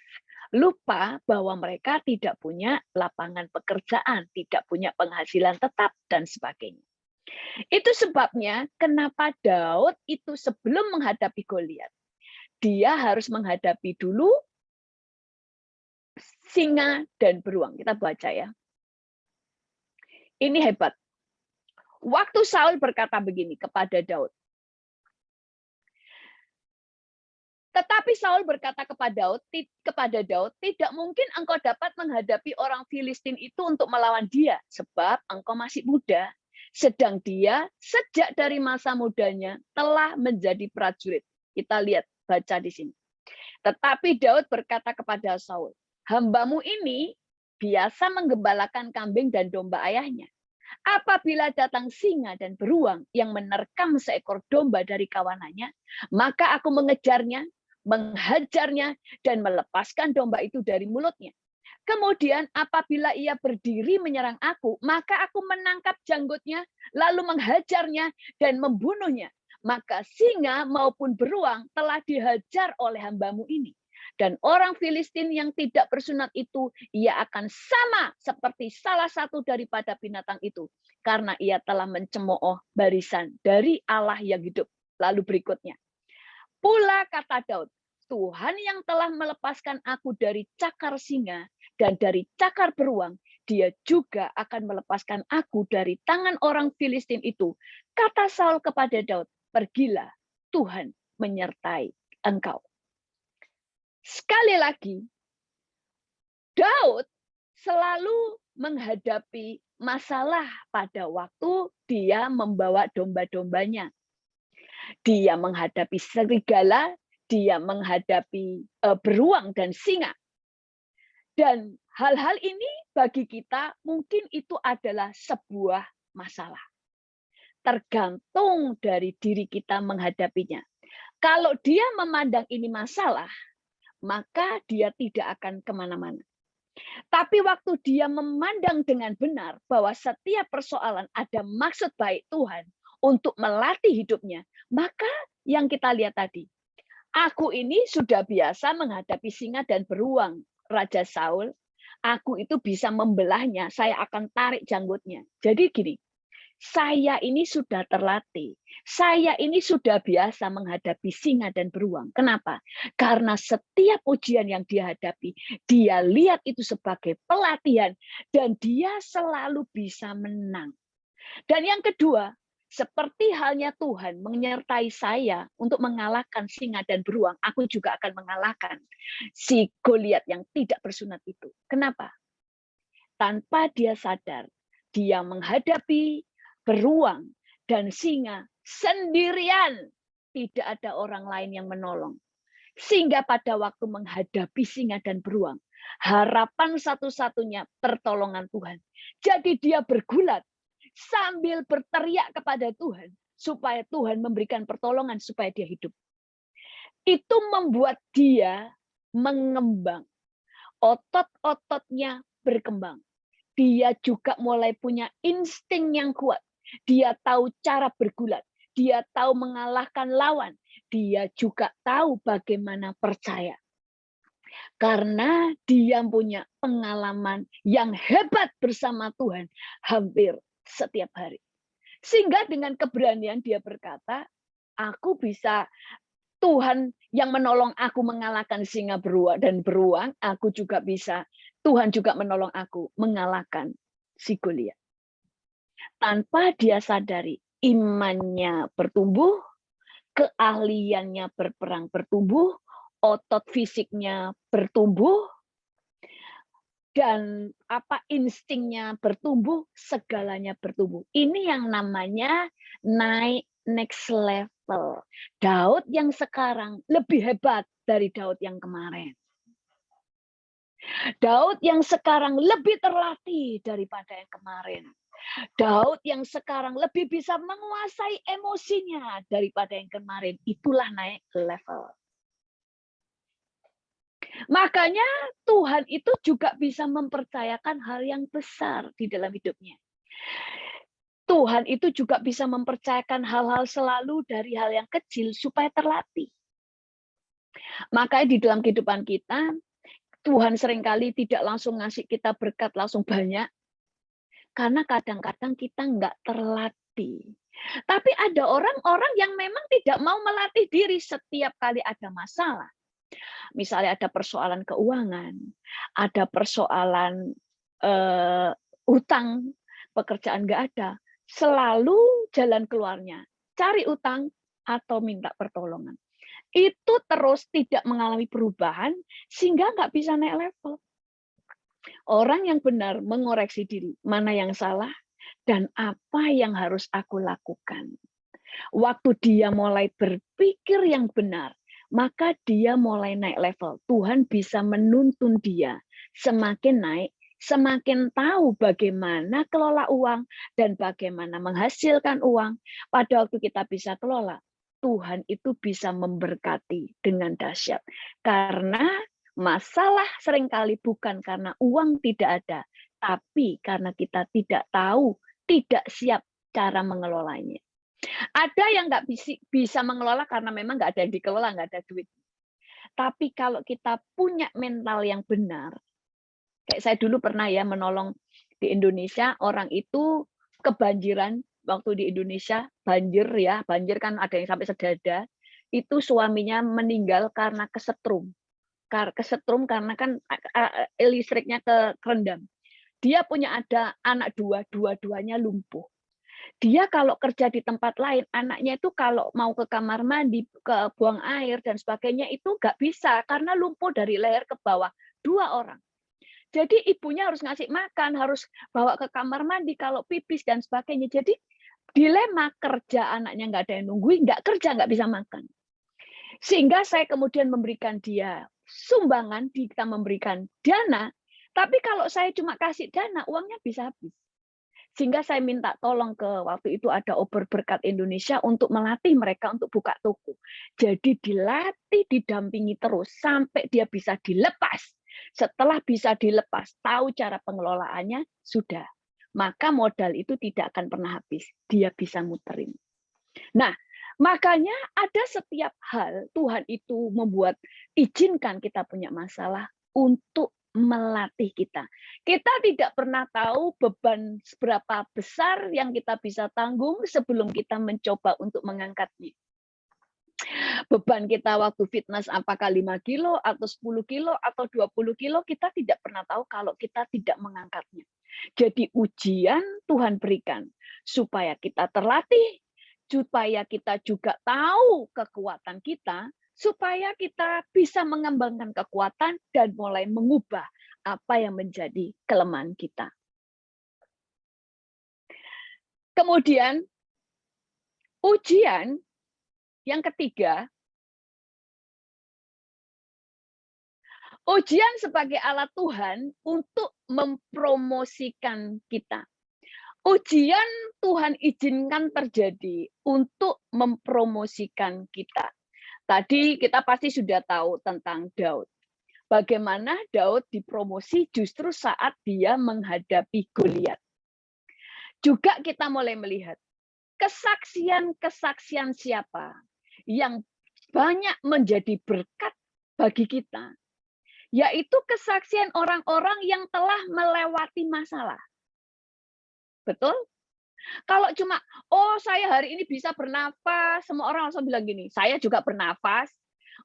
Lupa bahwa mereka tidak punya lapangan pekerjaan, tidak punya penghasilan tetap, dan sebagainya. Itu sebabnya kenapa Daud itu sebelum menghadapi Goliat, dia harus menghadapi dulu singa dan beruang. Kita baca ya. Ini hebat. Waktu Saul berkata begini kepada Daud. Tetapi Saul berkata kepada Daud, tidak mungkin engkau dapat menghadapi orang Filistin itu untuk melawan dia, sebab engkau masih muda. Sedang dia sejak dari masa mudanya telah menjadi prajurit. Kita lihat, baca di sini. Tetapi Daud berkata kepada Saul, hambamu ini biasa menggembalakan kambing dan domba ayahnya. Apabila datang singa dan beruang yang menerkam seekor domba dari kawanannya, maka aku mengejarnya, menghajarnya, dan melepaskan domba itu dari mulutnya. Kemudian apabila ia berdiri menyerang aku, maka aku menangkap janggutnya, lalu menghajarnya dan membunuhnya. Maka singa maupun beruang telah dihajar oleh hambamu ini. Dan orang Filistin yang tidak bersunat itu, ia akan sama seperti salah satu daripada binatang itu. Karena ia telah mencemooh barisan dari Allah yang hidup. Lalu berikutnya. Pula kata Daud, Tuhan yang telah melepaskan aku dari cakar singa dan dari cakar beruang, dia juga akan melepaskan aku dari tangan orang Filistin itu. Kata Saul kepada Daud, pergilah, Tuhan menyertai engkau. Sekali lagi, Daud selalu menghadapi masalah pada waktu dia membawa domba-dombanya. Dia menghadapi serigala, dia menghadapi beruang dan singa. Dan hal-hal ini bagi kita mungkin itu adalah sebuah masalah. Tergantung dari diri kita menghadapinya. Kalau dia memandang ini masalah, maka dia tidak akan kemana-mana. Tapi waktu dia memandang dengan benar bahwa setiap persoalan ada maksud baik Tuhan untuk melatih hidupnya, maka yang kita lihat tadi, aku ini sudah biasa menghadapi singa dan beruang, Raja Saul. Aku itu bisa membelahnya, saya akan tarik janggutnya. Jadi gini, saya ini sudah terlatih. Saya ini sudah biasa menghadapi singa dan beruang. Kenapa? Karena setiap ujian yang dia hadapi, dia lihat itu sebagai pelatihan dan dia selalu bisa menang. Dan yang kedua, seperti halnya Tuhan menyertai saya untuk mengalahkan singa dan beruang, aku juga akan mengalahkan si Goliat yang tidak bersunat itu. Kenapa? Tanpa dia sadar, dia menghadapi beruang dan singa sendirian. Tidak ada orang lain yang menolong. Sehingga pada waktu menghadapi singa dan beruang, harapan satu-satunya pertolongan Tuhan. Jadi dia bergulat sambil berteriak kepada Tuhan supaya Tuhan memberikan pertolongan supaya dia hidup. Itu membuat dia mengembang. Otot-ototnya berkembang. Dia juga mulai punya insting yang kuat. Dia tahu cara bergulat. Dia tahu mengalahkan lawan. Dia juga tahu bagaimana percaya. Karena dia punya pengalaman yang hebat bersama Tuhan hampir setiap hari. Sehingga dengan keberanian dia berkata, aku bisa, Tuhan yang menolong aku mengalahkan singa dan beruang, aku juga bisa. Tuhan juga menolong aku mengalahkan si Goliat. Tanpa dia sadari, imannya bertumbuh, keahliannya berperang bertumbuh, otot fisiknya bertumbuh, dan instingnya bertumbuh, segalanya bertumbuh. Ini yang namanya naik next level. Daud yang sekarang lebih hebat dari Daud yang kemarin. Daud yang sekarang lebih terlatih daripada yang kemarin. Daud yang sekarang lebih bisa menguasai emosinya daripada yang kemarin. Itulah naik level. Makanya Tuhan itu juga bisa mempercayakan hal yang besar di dalam hidupnya. Tuhan itu juga bisa mempercayakan hal-hal selalu dari hal yang kecil supaya terlatih. Makanya di dalam kehidupan kita, Tuhan seringkali tidak langsung ngasih kita berkat langsung banyak, karena kadang-kadang kita nggak terlatih. Tapi ada orang-orang yang memang tidak mau melatih diri setiap kali ada masalah. Misalnya ada persoalan keuangan, ada persoalan utang, pekerjaan nggak ada. Selalu jalan keluarnya, cari utang atau minta pertolongan. Itu terus tidak mengalami perubahan sehingga nggak bisa naik level. Orang yang benar mengoreksi diri, mana yang salah dan apa yang harus aku lakukan. Waktu dia mulai berpikir yang benar, maka dia mulai naik level. Tuhan bisa menuntun dia semakin naik, semakin tahu bagaimana kelola uang dan bagaimana menghasilkan uang. Pada waktu kita bisa kelola, Tuhan itu bisa memberkati dengan dahsyat. Karena Masalah seringkali bukan karena uang tidak ada, tapi karena kita tidak tahu, tidak siap cara mengelolanya. Ada yang nggak bisa mengelola karena memang nggak ada yang dikelola, nggak ada duit. Tapi kalau kita punya mental yang benar, kayak saya dulu pernah ya menolong di Indonesia, orang itu kebanjiran waktu di Indonesia, banjir ya, banjir kan ada yang sampai sedada, itu suaminya meninggal karena kesetrum. Kesetrum karena kan listriknya kerendam. Dia punya ada anak dua-duanya lumpuh. Dia kalau kerja di tempat lain, anaknya itu kalau mau ke kamar mandi, ke buang air dan sebagainya itu nggak bisa karena lumpuh dari leher ke bawah, 2 orang. Jadi ibunya harus ngasih makan, harus bawa ke kamar mandi kalau pipis dan sebagainya. Jadi dilema kerja anaknya nggak ada yang nungguin, nggak kerja nggak bisa makan. Sehingga saya kemudian memberikan dia sumbangan, kita memberikan dana, tapi kalau saya cuma kasih dana, uangnya bisa habis. Sehingga saya minta tolong ke waktu itu ada Obor Berkat Indonesia untuk melatih mereka untuk buka toko. Jadi dilatih, didampingi terus sampai dia bisa dilepas. Setelah bisa dilepas, tahu cara pengelolaannya, sudah. Maka modal itu tidak akan pernah habis. Dia bisa muterin. Nah, makanya ada setiap hal Tuhan itu membuat izinkan kita punya masalah untuk melatih kita. Kita tidak pernah tahu beban seberapa besar yang kita bisa tanggung sebelum kita mencoba untuk mengangkatnya. Beban kita waktu fitness apakah 5 kilo atau 10 kilo atau 20 kilo, kita tidak pernah tahu kalau kita tidak mengangkatnya. Jadi ujian Tuhan berikan supaya kita terlatih, supaya kita juga tahu kekuatan kita, supaya kita bisa mengembangkan kekuatan dan mulai mengubah apa yang menjadi kelemahan kita. Kemudian, ujian yang ketiga, ujian sebagai alat Tuhan untuk mempromosikan kita. Ujian Tuhan izinkan terjadi untuk mempromosikan kita. Tadi kita pasti sudah tahu tentang Daud. Bagaimana Daud dipromosi justru saat dia menghadapi Goliat. Juga kita mulai melihat kesaksian-kesaksian siapa yang banyak menjadi berkat bagi kita, yaitu kesaksian orang-orang yang telah melewati masalah. Betul? Kalau cuma, oh saya hari ini bisa bernafas, semua orang langsung bilang gini, saya juga bernafas.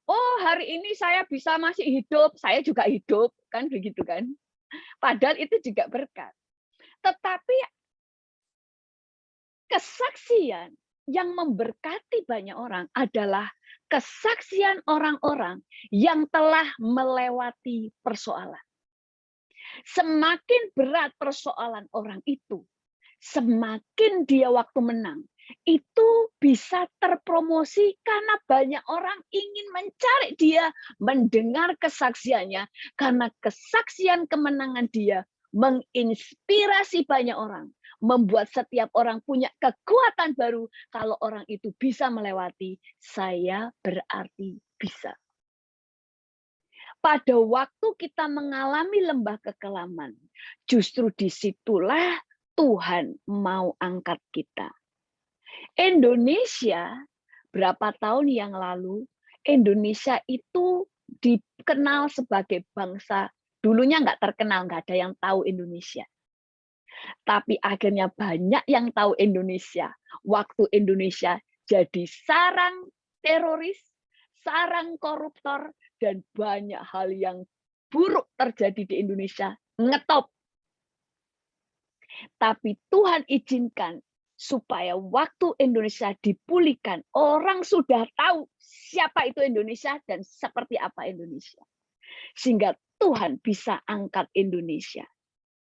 Oh hari ini saya bisa masih hidup, saya juga hidup, kan begitu kan? Padahal itu juga berkat. Tetapi kesaksian yang memberkati banyak orang adalah kesaksian orang-orang yang telah melewati persoalan. Semakin berat persoalan orang itu, semakin dia waktu menang, itu bisa terpromosi karena banyak orang ingin mencari dia, mendengar kesaksiannya, karena kesaksian kemenangan dia menginspirasi banyak orang, membuat setiap orang punya kekuatan baru. Kalau orang itu bisa melewati, saya berarti bisa. Pada waktu kita mengalami lembah kekelaman, justru disitulah Tuhan mau angkat kita. Indonesia, berapa tahun yang lalu, Indonesia itu dikenal sebagai bangsa, dulunya nggak terkenal, nggak ada yang tahu Indonesia. Tapi akhirnya banyak yang tahu Indonesia. Waktu Indonesia jadi sarang teroris, sarang koruptor, dan banyak hal yang buruk terjadi di Indonesia, ngetop. Tapi Tuhan izinkan supaya waktu Indonesia dipulihkan, orang sudah tahu siapa itu Indonesia dan seperti apa Indonesia. Sehingga Tuhan bisa angkat Indonesia.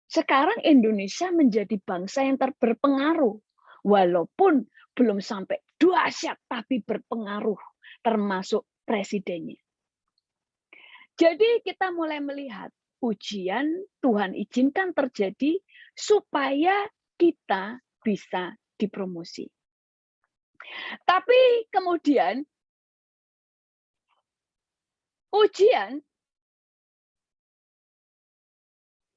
Sekarang Indonesia menjadi bangsa yang berpengaruh. Walaupun belum sampai dahsyat, tapi berpengaruh, termasuk presidennya. Jadi kita mulai melihat ujian Tuhan izinkan terjadi supaya kita bisa dipromosi. Tapi kemudian ujian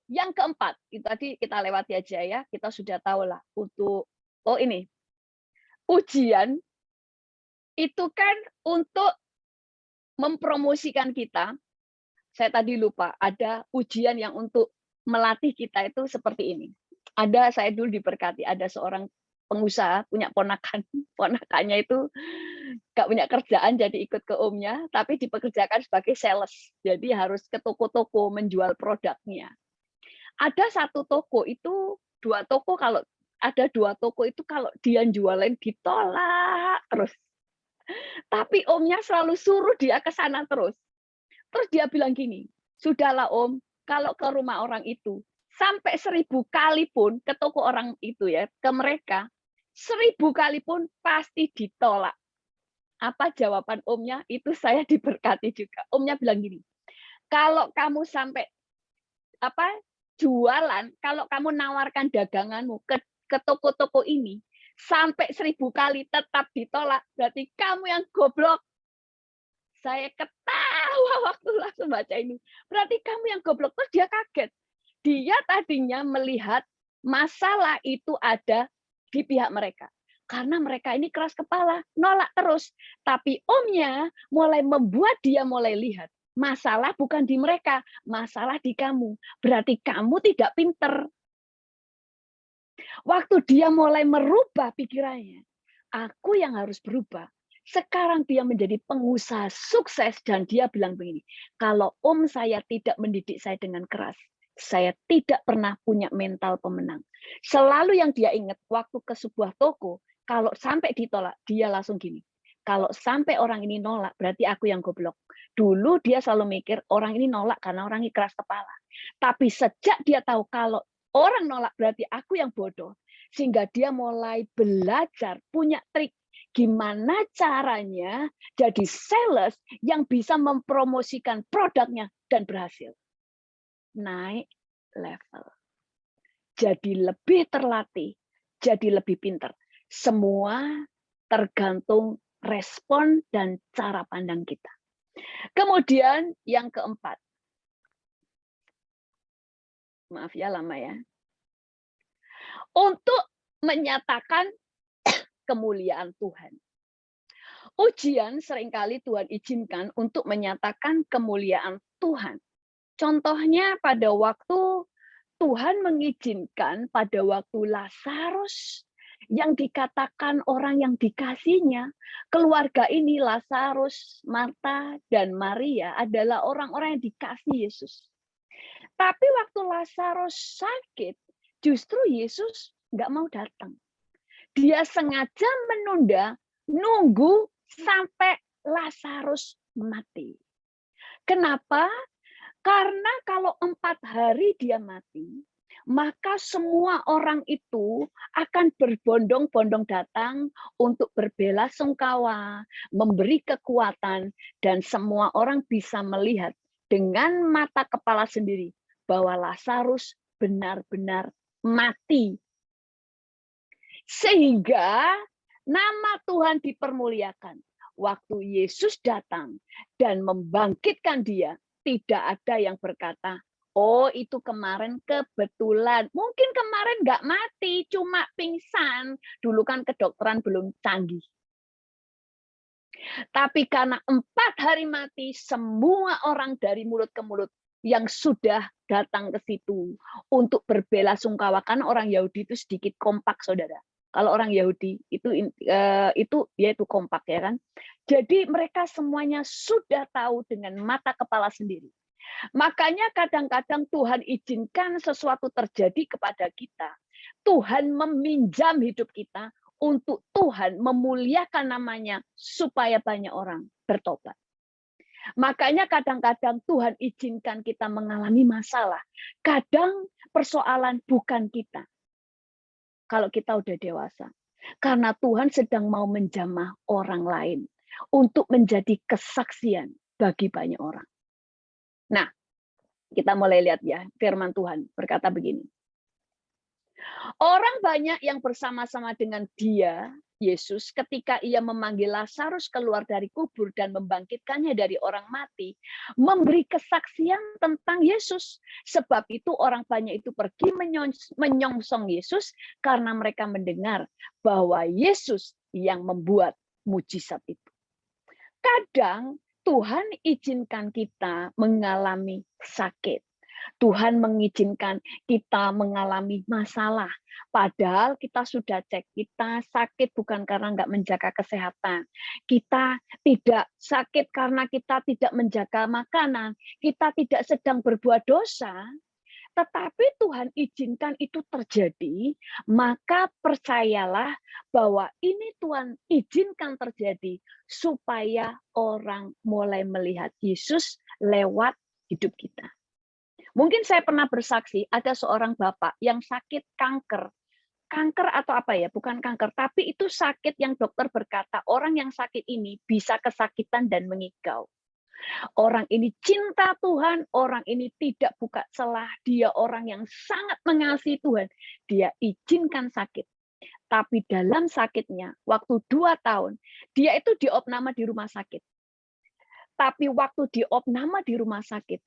Yang keempat, itu tadi kita lewati aja ya, kita sudah tahu lah untuk, oh ini, ujian itu kan untuk mempromosikan kita. Saya tadi lupa, ada ujian yang untuk melatih kita itu seperti ini. Ada, saya dulu diberkati, ada seorang pengusaha punya ponakan, ponakannya itu nggak punya kerjaan jadi ikut ke omnya, tapi dipekerjakan sebagai sales. Jadi harus ke toko-toko menjual produknya. Ada satu toko itu, dua toko kalau ada dua toko itu kalau dia jualan ditolak terus. Tapi omnya selalu suruh dia ke sana terus. Terus dia bilang gini, sudahlah om, kalau ke rumah orang itu, sampai 1000 kali pun ke toko orang itu ya, ke mereka, 1000 kali pun pasti ditolak. Apa jawaban omnya? Itu saya diberkati juga. Omnya bilang gini, kalau kamu sampai jualan, kalau kamu nawarkan daganganmu ke toko-toko ini, sampai 1000 kali tetap ditolak, berarti kamu yang goblok. Saya ketawa waktu langsung baca ini. Berarti kamu yang goblok. Terus dia kaget. Dia tadinya melihat masalah itu ada di pihak mereka. Karena mereka ini keras kepala, nolak terus. Tapi omnya mulai membuat dia mulai lihat. Masalah bukan di mereka, masalah di kamu. Berarti kamu tidak pinter. Waktu dia mulai merubah pikirannya, aku yang harus berubah. Sekarang dia menjadi pengusaha sukses dan dia bilang begini, kalau om saya tidak mendidik saya dengan keras, saya tidak pernah punya mental pemenang. Selalu yang dia ingat waktu ke sebuah toko, kalau sampai ditolak, dia langsung gini, kalau sampai orang ini nolak, berarti aku yang goblok. Dulu dia selalu mikir orang ini nolak karena orang ini keras kepala. Tapi sejak dia tahu kalau orang nolak berarti aku yang bodoh, sehingga dia mulai belajar, punya trik gimana caranya jadi sales yang bisa mempromosikan produknya dan berhasil. Naik level. Jadi lebih terlatih, jadi lebih pintar. Semua tergantung respon dan cara pandang kita. Kemudian yang keempat. Maaf ya lama ya. Untuk menyatakan kemuliaan Tuhan. Ujian seringkali Tuhan izinkan untuk menyatakan kemuliaan Tuhan. Contohnya pada waktu Tuhan mengizinkan pada waktu Lazarus yang dikatakan orang yang dikasihnya, keluarga ini Lazarus, Marta, dan Maria adalah orang-orang yang dikasih Yesus. Tapi waktu Lazarus sakit, justru Yesus nggak mau datang. Dia sengaja menunda, nunggu sampai Lazarus mati. Kenapa? Karena kalau 4 hari dia mati, maka semua orang itu akan berbondong-bondong datang untuk berbelasungkawa, memberi kekuatan, dan semua orang bisa melihat dengan mata kepala sendiri bahwa Lazarus benar-benar mati. Sehingga nama Tuhan dipermuliakan. Waktu Yesus datang dan membangkitkan dia, tidak ada yang berkata, oh itu kemarin kebetulan. Mungkin kemarin nggak mati, cuma pingsan. Dulu kan kedokteran belum canggih. Tapi karena 4 hari mati, semua orang dari mulut ke mulut yang sudah datang ke situ untuk berbelasungkawa. Karena orang Yahudi itu sedikit kompak, saudara. Kalau orang Yahudi itu dia itu kompak ya kan. Jadi mereka semuanya sudah tahu dengan mata kepala sendiri. Makanya kadang-kadang Tuhan izinkan sesuatu terjadi kepada kita. Tuhan meminjam hidup kita untuk Tuhan memuliakan namanya supaya banyak orang bertobat. Makanya kadang-kadang Tuhan izinkan kita mengalami masalah. Kadang persoalan bukan kita. Kalau kita udah dewasa. Karena Tuhan sedang mau menjamah orang lain untuk menjadi kesaksian bagi banyak orang. Nah, kita mulai lihat ya, firman Tuhan berkata begini. Orang banyak yang bersama-sama dengan dia, Yesus, ketika ia memanggil Lazarus keluar dari kubur dan membangkitkannya dari orang mati, memberi kesaksian tentang Yesus. Sebab itu orang banyak itu pergi menyongsong Yesus karena mereka mendengar bahwa Yesus yang membuat mujizat itu. Kadang Tuhan izinkan kita mengalami sakit. Tuhan mengizinkan kita mengalami masalah. Padahal kita sudah cek, kita sakit bukan karena nggak menjaga kesehatan. Kita tidak sakit karena kita tidak menjaga makanan. Kita tidak sedang berbuat dosa. Tetapi Tuhan izinkan itu terjadi, maka percayalah bahwa ini Tuhan izinkan terjadi supaya orang mulai melihat Yesus lewat hidup kita. Mungkin saya pernah bersaksi, ada seorang bapak yang sakit kanker. Kanker atau apa ya, bukan kanker, tapi itu sakit yang dokter berkata, orang yang sakit ini bisa kesakitan dan mengigau. Orang ini cinta Tuhan, orang ini tidak buka celah, dia orang yang sangat mengasihi Tuhan. Dia izinkan sakit. Tapi dalam sakitnya, waktu 2 tahun, dia itu diopname di rumah sakit. Tapi waktu diopname di rumah sakit,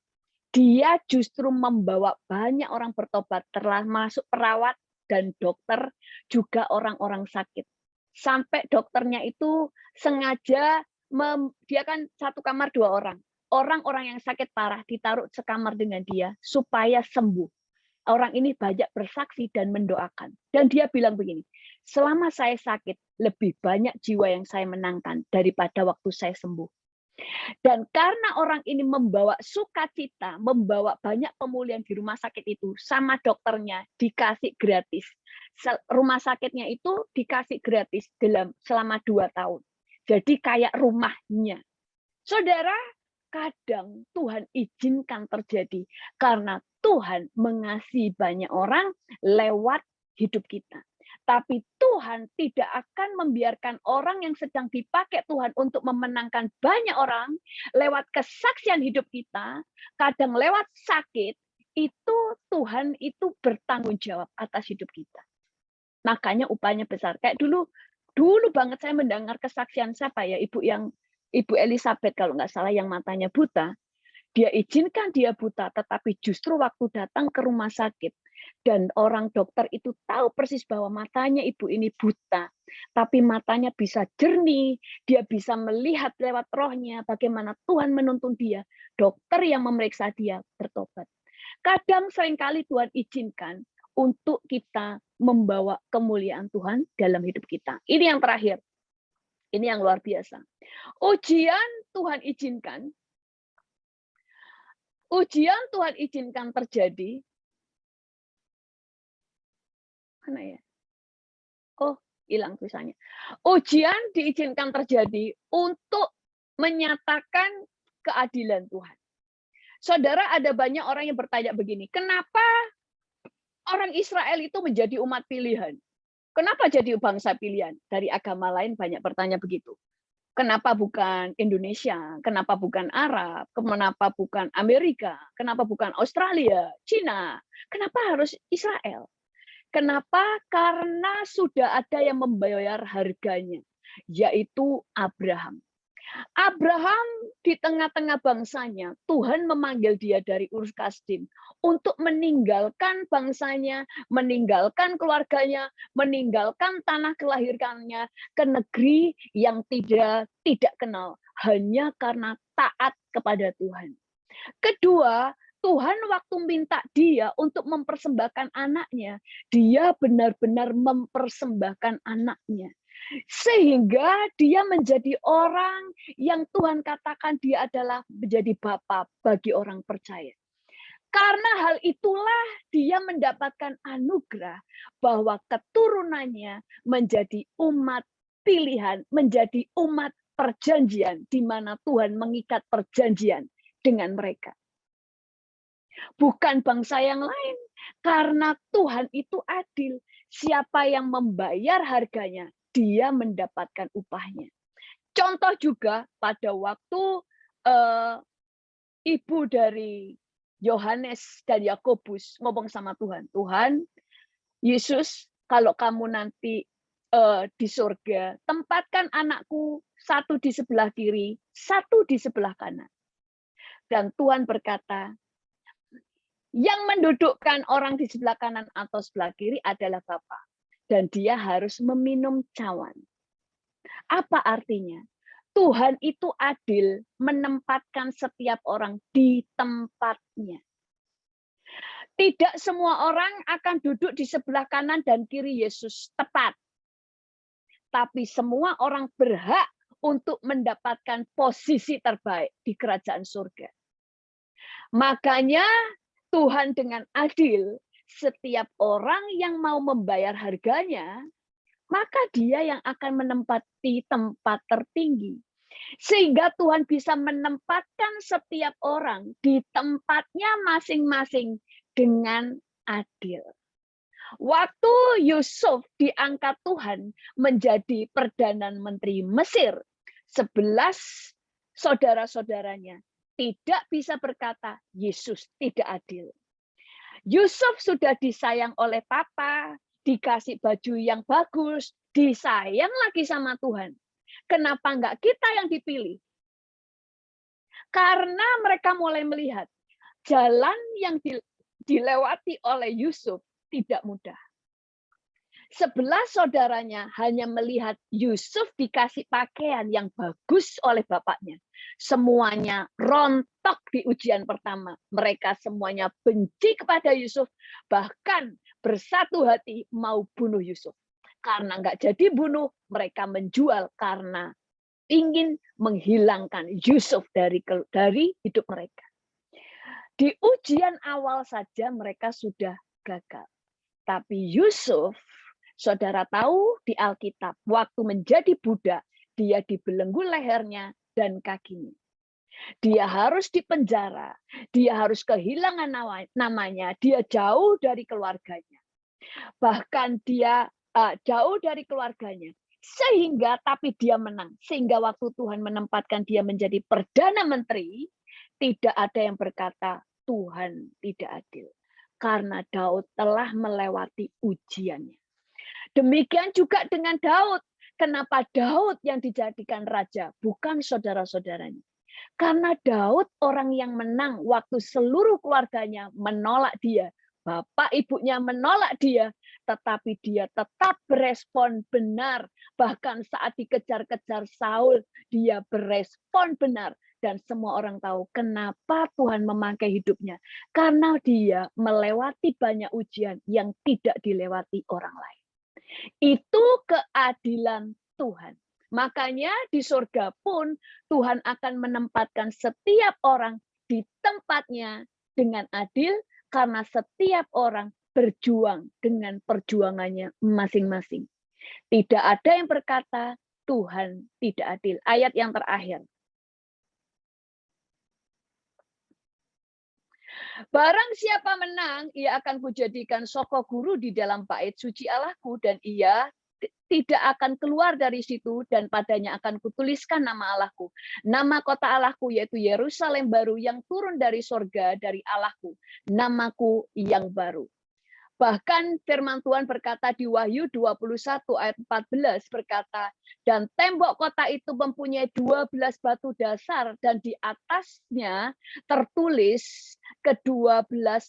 dia justru membawa banyak orang bertobat, termasuk perawat dan dokter, juga orang-orang sakit. Sampai dokternya itu sengaja, dia kan satu kamar 2 orang. Orang-orang yang sakit parah ditaruh sekamar dengan dia, supaya sembuh. Orang ini banyak bersaksi dan mendoakan. Dan dia bilang begini, selama saya sakit, lebih banyak jiwa yang saya menangkan daripada waktu saya sembuh. Dan karena orang ini membawa sukacita, membawa banyak pemulihan di rumah sakit itu, sama dokternya dikasih gratis. Rumah sakitnya itu dikasih gratis selama 2 tahun. Jadi kayak rumahnya. Saudara, kadang Tuhan izinkan terjadi karena Tuhan mengasihi banyak orang lewat hidup kita. Tapi Tuhan tidak akan membiarkan orang yang sedang dipakai Tuhan untuk memenangkan banyak orang lewat kesaksian hidup kita, kadang lewat sakit, itu Tuhan itu bertanggung jawab atas hidup kita. Makanya upahnya besar. Kayak dulu banget saya mendengar kesaksian siapa ya, Ibu Elizabeth kalau nggak salah yang matanya buta. Dia izinkan dia buta, tetapi justru waktu datang ke rumah sakit, dan orang dokter itu tahu persis bahwa matanya ibu ini buta, tapi matanya bisa jernih, dia bisa melihat lewat rohnya bagaimana Tuhan menuntun dia. Dokter yang memeriksa dia bertobat. Kadang seringkali Tuhan izinkan untuk kita membawa kemuliaan Tuhan dalam hidup kita. Ini yang terakhir. Ini yang luar biasa. Ujian Tuhan izinkan. Ujian Tuhan izinkan terjadi. Mana ya? Oh, hilang tulisannya. Ujian diizinkan terjadi untuk menyatakan keadilan Tuhan. Saudara, ada banyak orang yang bertanya begini, kenapa orang Israel itu menjadi umat pilihan? Kenapa jadi bangsa pilihan? Dari agama lain banyak bertanya begitu. Kenapa bukan Indonesia? Kenapa bukan Arab? Kenapa bukan Amerika? Kenapa bukan Australia, Cina? Kenapa harus Israel? Kenapa? Karena sudah ada yang membayar harganya, yaitu Abraham. Abraham di tengah-tengah bangsanya, Tuhan memanggil dia dari Ur Kasdim untuk meninggalkan bangsanya, meninggalkan keluarganya, meninggalkan tanah kelahirannya ke negeri yang tidak kenal, hanya karena taat kepada Tuhan. Kedua, Tuhan waktu minta dia untuk mempersembahkan anaknya, dia benar-benar mempersembahkan anaknya. Sehingga dia menjadi orang yang Tuhan katakan dia adalah menjadi bapa bagi orang percaya. Karena hal itulah dia mendapatkan anugerah bahwa keturunannya menjadi umat pilihan, menjadi umat perjanjian, di mana Tuhan mengikat perjanjian dengan mereka. Bukan bangsa yang lain, karena Tuhan itu adil. Siapa yang membayar harganya, dia mendapatkan upahnya. Contoh juga pada waktu ibu dari Yohanes dan Yakobus ngomong sama Tuhan, Tuhan, Yesus, kalau kamu nanti di surga, tempatkan anakku satu di sebelah kiri, satu di sebelah kanan. Dan Tuhan berkata, yang mendudukkan orang di sebelah kanan atau sebelah kiri adalah Bapa. Dan dia harus meminum cawan. Apa artinya? Tuhan itu adil, menempatkan setiap orang di tempatnya. Tidak semua orang akan duduk di sebelah kanan dan kiri Yesus tepat. Tapi semua orang berhak untuk mendapatkan posisi terbaik di kerajaan surga. Makanya Tuhan dengan adil, setiap orang yang mau membayar harganya, maka dia yang akan menempati tempat tertinggi. Sehingga Tuhan bisa menempatkan setiap orang di tempatnya masing-masing dengan adil. Waktu Yusuf diangkat Tuhan menjadi Perdana Menteri Mesir, 11 saudara-saudaranya tidak bisa berkata, Yesus tidak adil. Yusuf sudah disayang oleh papa, dikasih baju yang bagus, disayang lagi sama Tuhan. Kenapa enggak kita yang dipilih? Karena mereka mulai melihat jalan yang dilewati oleh Yusuf tidak mudah. 11 saudaranya hanya melihat Yusuf dikasih pakaian yang bagus oleh bapaknya. Semuanya rontok di ujian pertama. Mereka semuanya benci kepada Yusuf, bahkan bersatu hati mau bunuh Yusuf. Karena nggak jadi bunuh, mereka menjual karena ingin menghilangkan Yusuf dari hidup mereka. Di ujian awal saja mereka sudah gagal. Tapi Yusuf, saudara tahu di Alkitab, waktu menjadi budak, dia dibelenggu lehernya dan kakinya. Dia harus dipenjara, dia harus kehilangan namanya, dia jauh dari keluarganya. Bahkan dia jauh dari keluarganya. Tapi dia menang. Sehingga waktu Tuhan menempatkan dia menjadi Perdana Menteri, tidak ada yang berkata, Tuhan tidak adil. Karena Daud telah melewati ujiannya. Demikian juga dengan Daud. Kenapa Daud yang dijadikan raja, bukan saudara-saudaranya? Karena Daud orang yang menang waktu seluruh keluarganya menolak dia. Bapak ibunya menolak dia, tetapi dia tetap berespon benar. Bahkan saat dikejar-kejar Saul, dia berespon benar. Dan semua orang tahu kenapa Tuhan memakai hidupnya. Karena dia melewati banyak ujian yang tidak dilewati orang lain. Itu keadilan Tuhan. Makanya di surga pun Tuhan akan menempatkan setiap orang di tempatnya dengan adil karena setiap orang berjuang dengan perjuangannya masing-masing. Tidak ada yang berkata Tuhan tidak adil. Ayat yang terakhir. Barang siapa menang, ia akan kujadikan soko guru di dalam bait suci Allahku, dan ia tidak akan keluar dari situ, dan padanya akan kutuliskan nama Allahku. Nama kota Allahku yaitu Yerusalem baru yang turun dari sorga dari Allahku. Namaku yang baru. Bahkan firman Tuhan berkata di Wahyu 21 ayat 14 berkata, dan tembok kota itu mempunyai 12 batu dasar dan di atasnya tertulis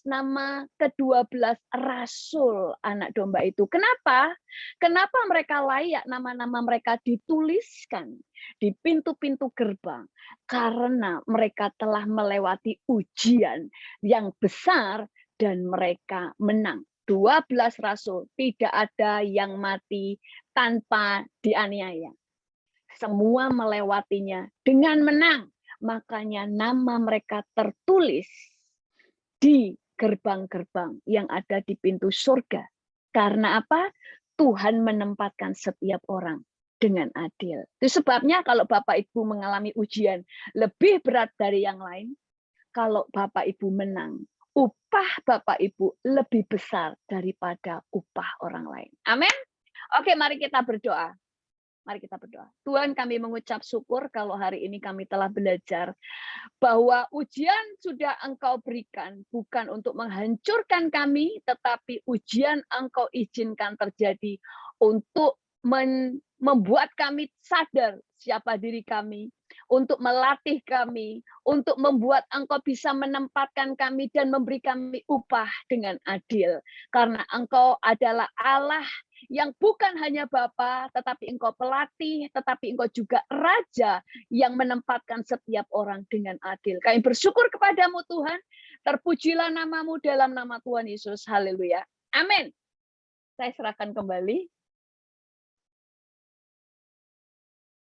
nama ke-12 rasul anak domba itu. Kenapa? Kenapa mereka layak nama-nama mereka dituliskan di pintu-pintu gerbang? Karena mereka telah melewati ujian yang besar dan mereka menang. 12 rasul, tidak ada yang mati tanpa dianiaya. Semua melewatinya dengan menang. Makanya nama mereka tertulis di gerbang-gerbang yang ada di pintu surga. Karena apa? Tuhan menempatkan setiap orang dengan adil. Itu sebabnya kalau Bapak Ibu mengalami ujian lebih berat dari yang lain, kalau Bapak Ibu menang, upah Bapak Ibu lebih besar daripada upah orang lain. Amin. Oke, mari kita berdoa. Mari kita berdoa. Tuhan, kami mengucap syukur kalau hari ini kami telah belajar bahwa ujian sudah Engkau berikan bukan untuk menghancurkan kami, tetapi ujian Engkau izinkan terjadi untuk membuat kami sadar siapa diri kami, untuk melatih kami, untuk membuat Engkau bisa menempatkan kami dan memberi kami upah dengan adil. Karena Engkau adalah Allah yang bukan hanya Bapa, tetapi Engkau pelatih, tetapi Engkau juga Raja yang menempatkan setiap orang dengan adil. Kami bersyukur kepadamu Tuhan, terpujilah namamu dalam nama Tuhan Yesus. Haleluya. Amin. Saya serahkan kembali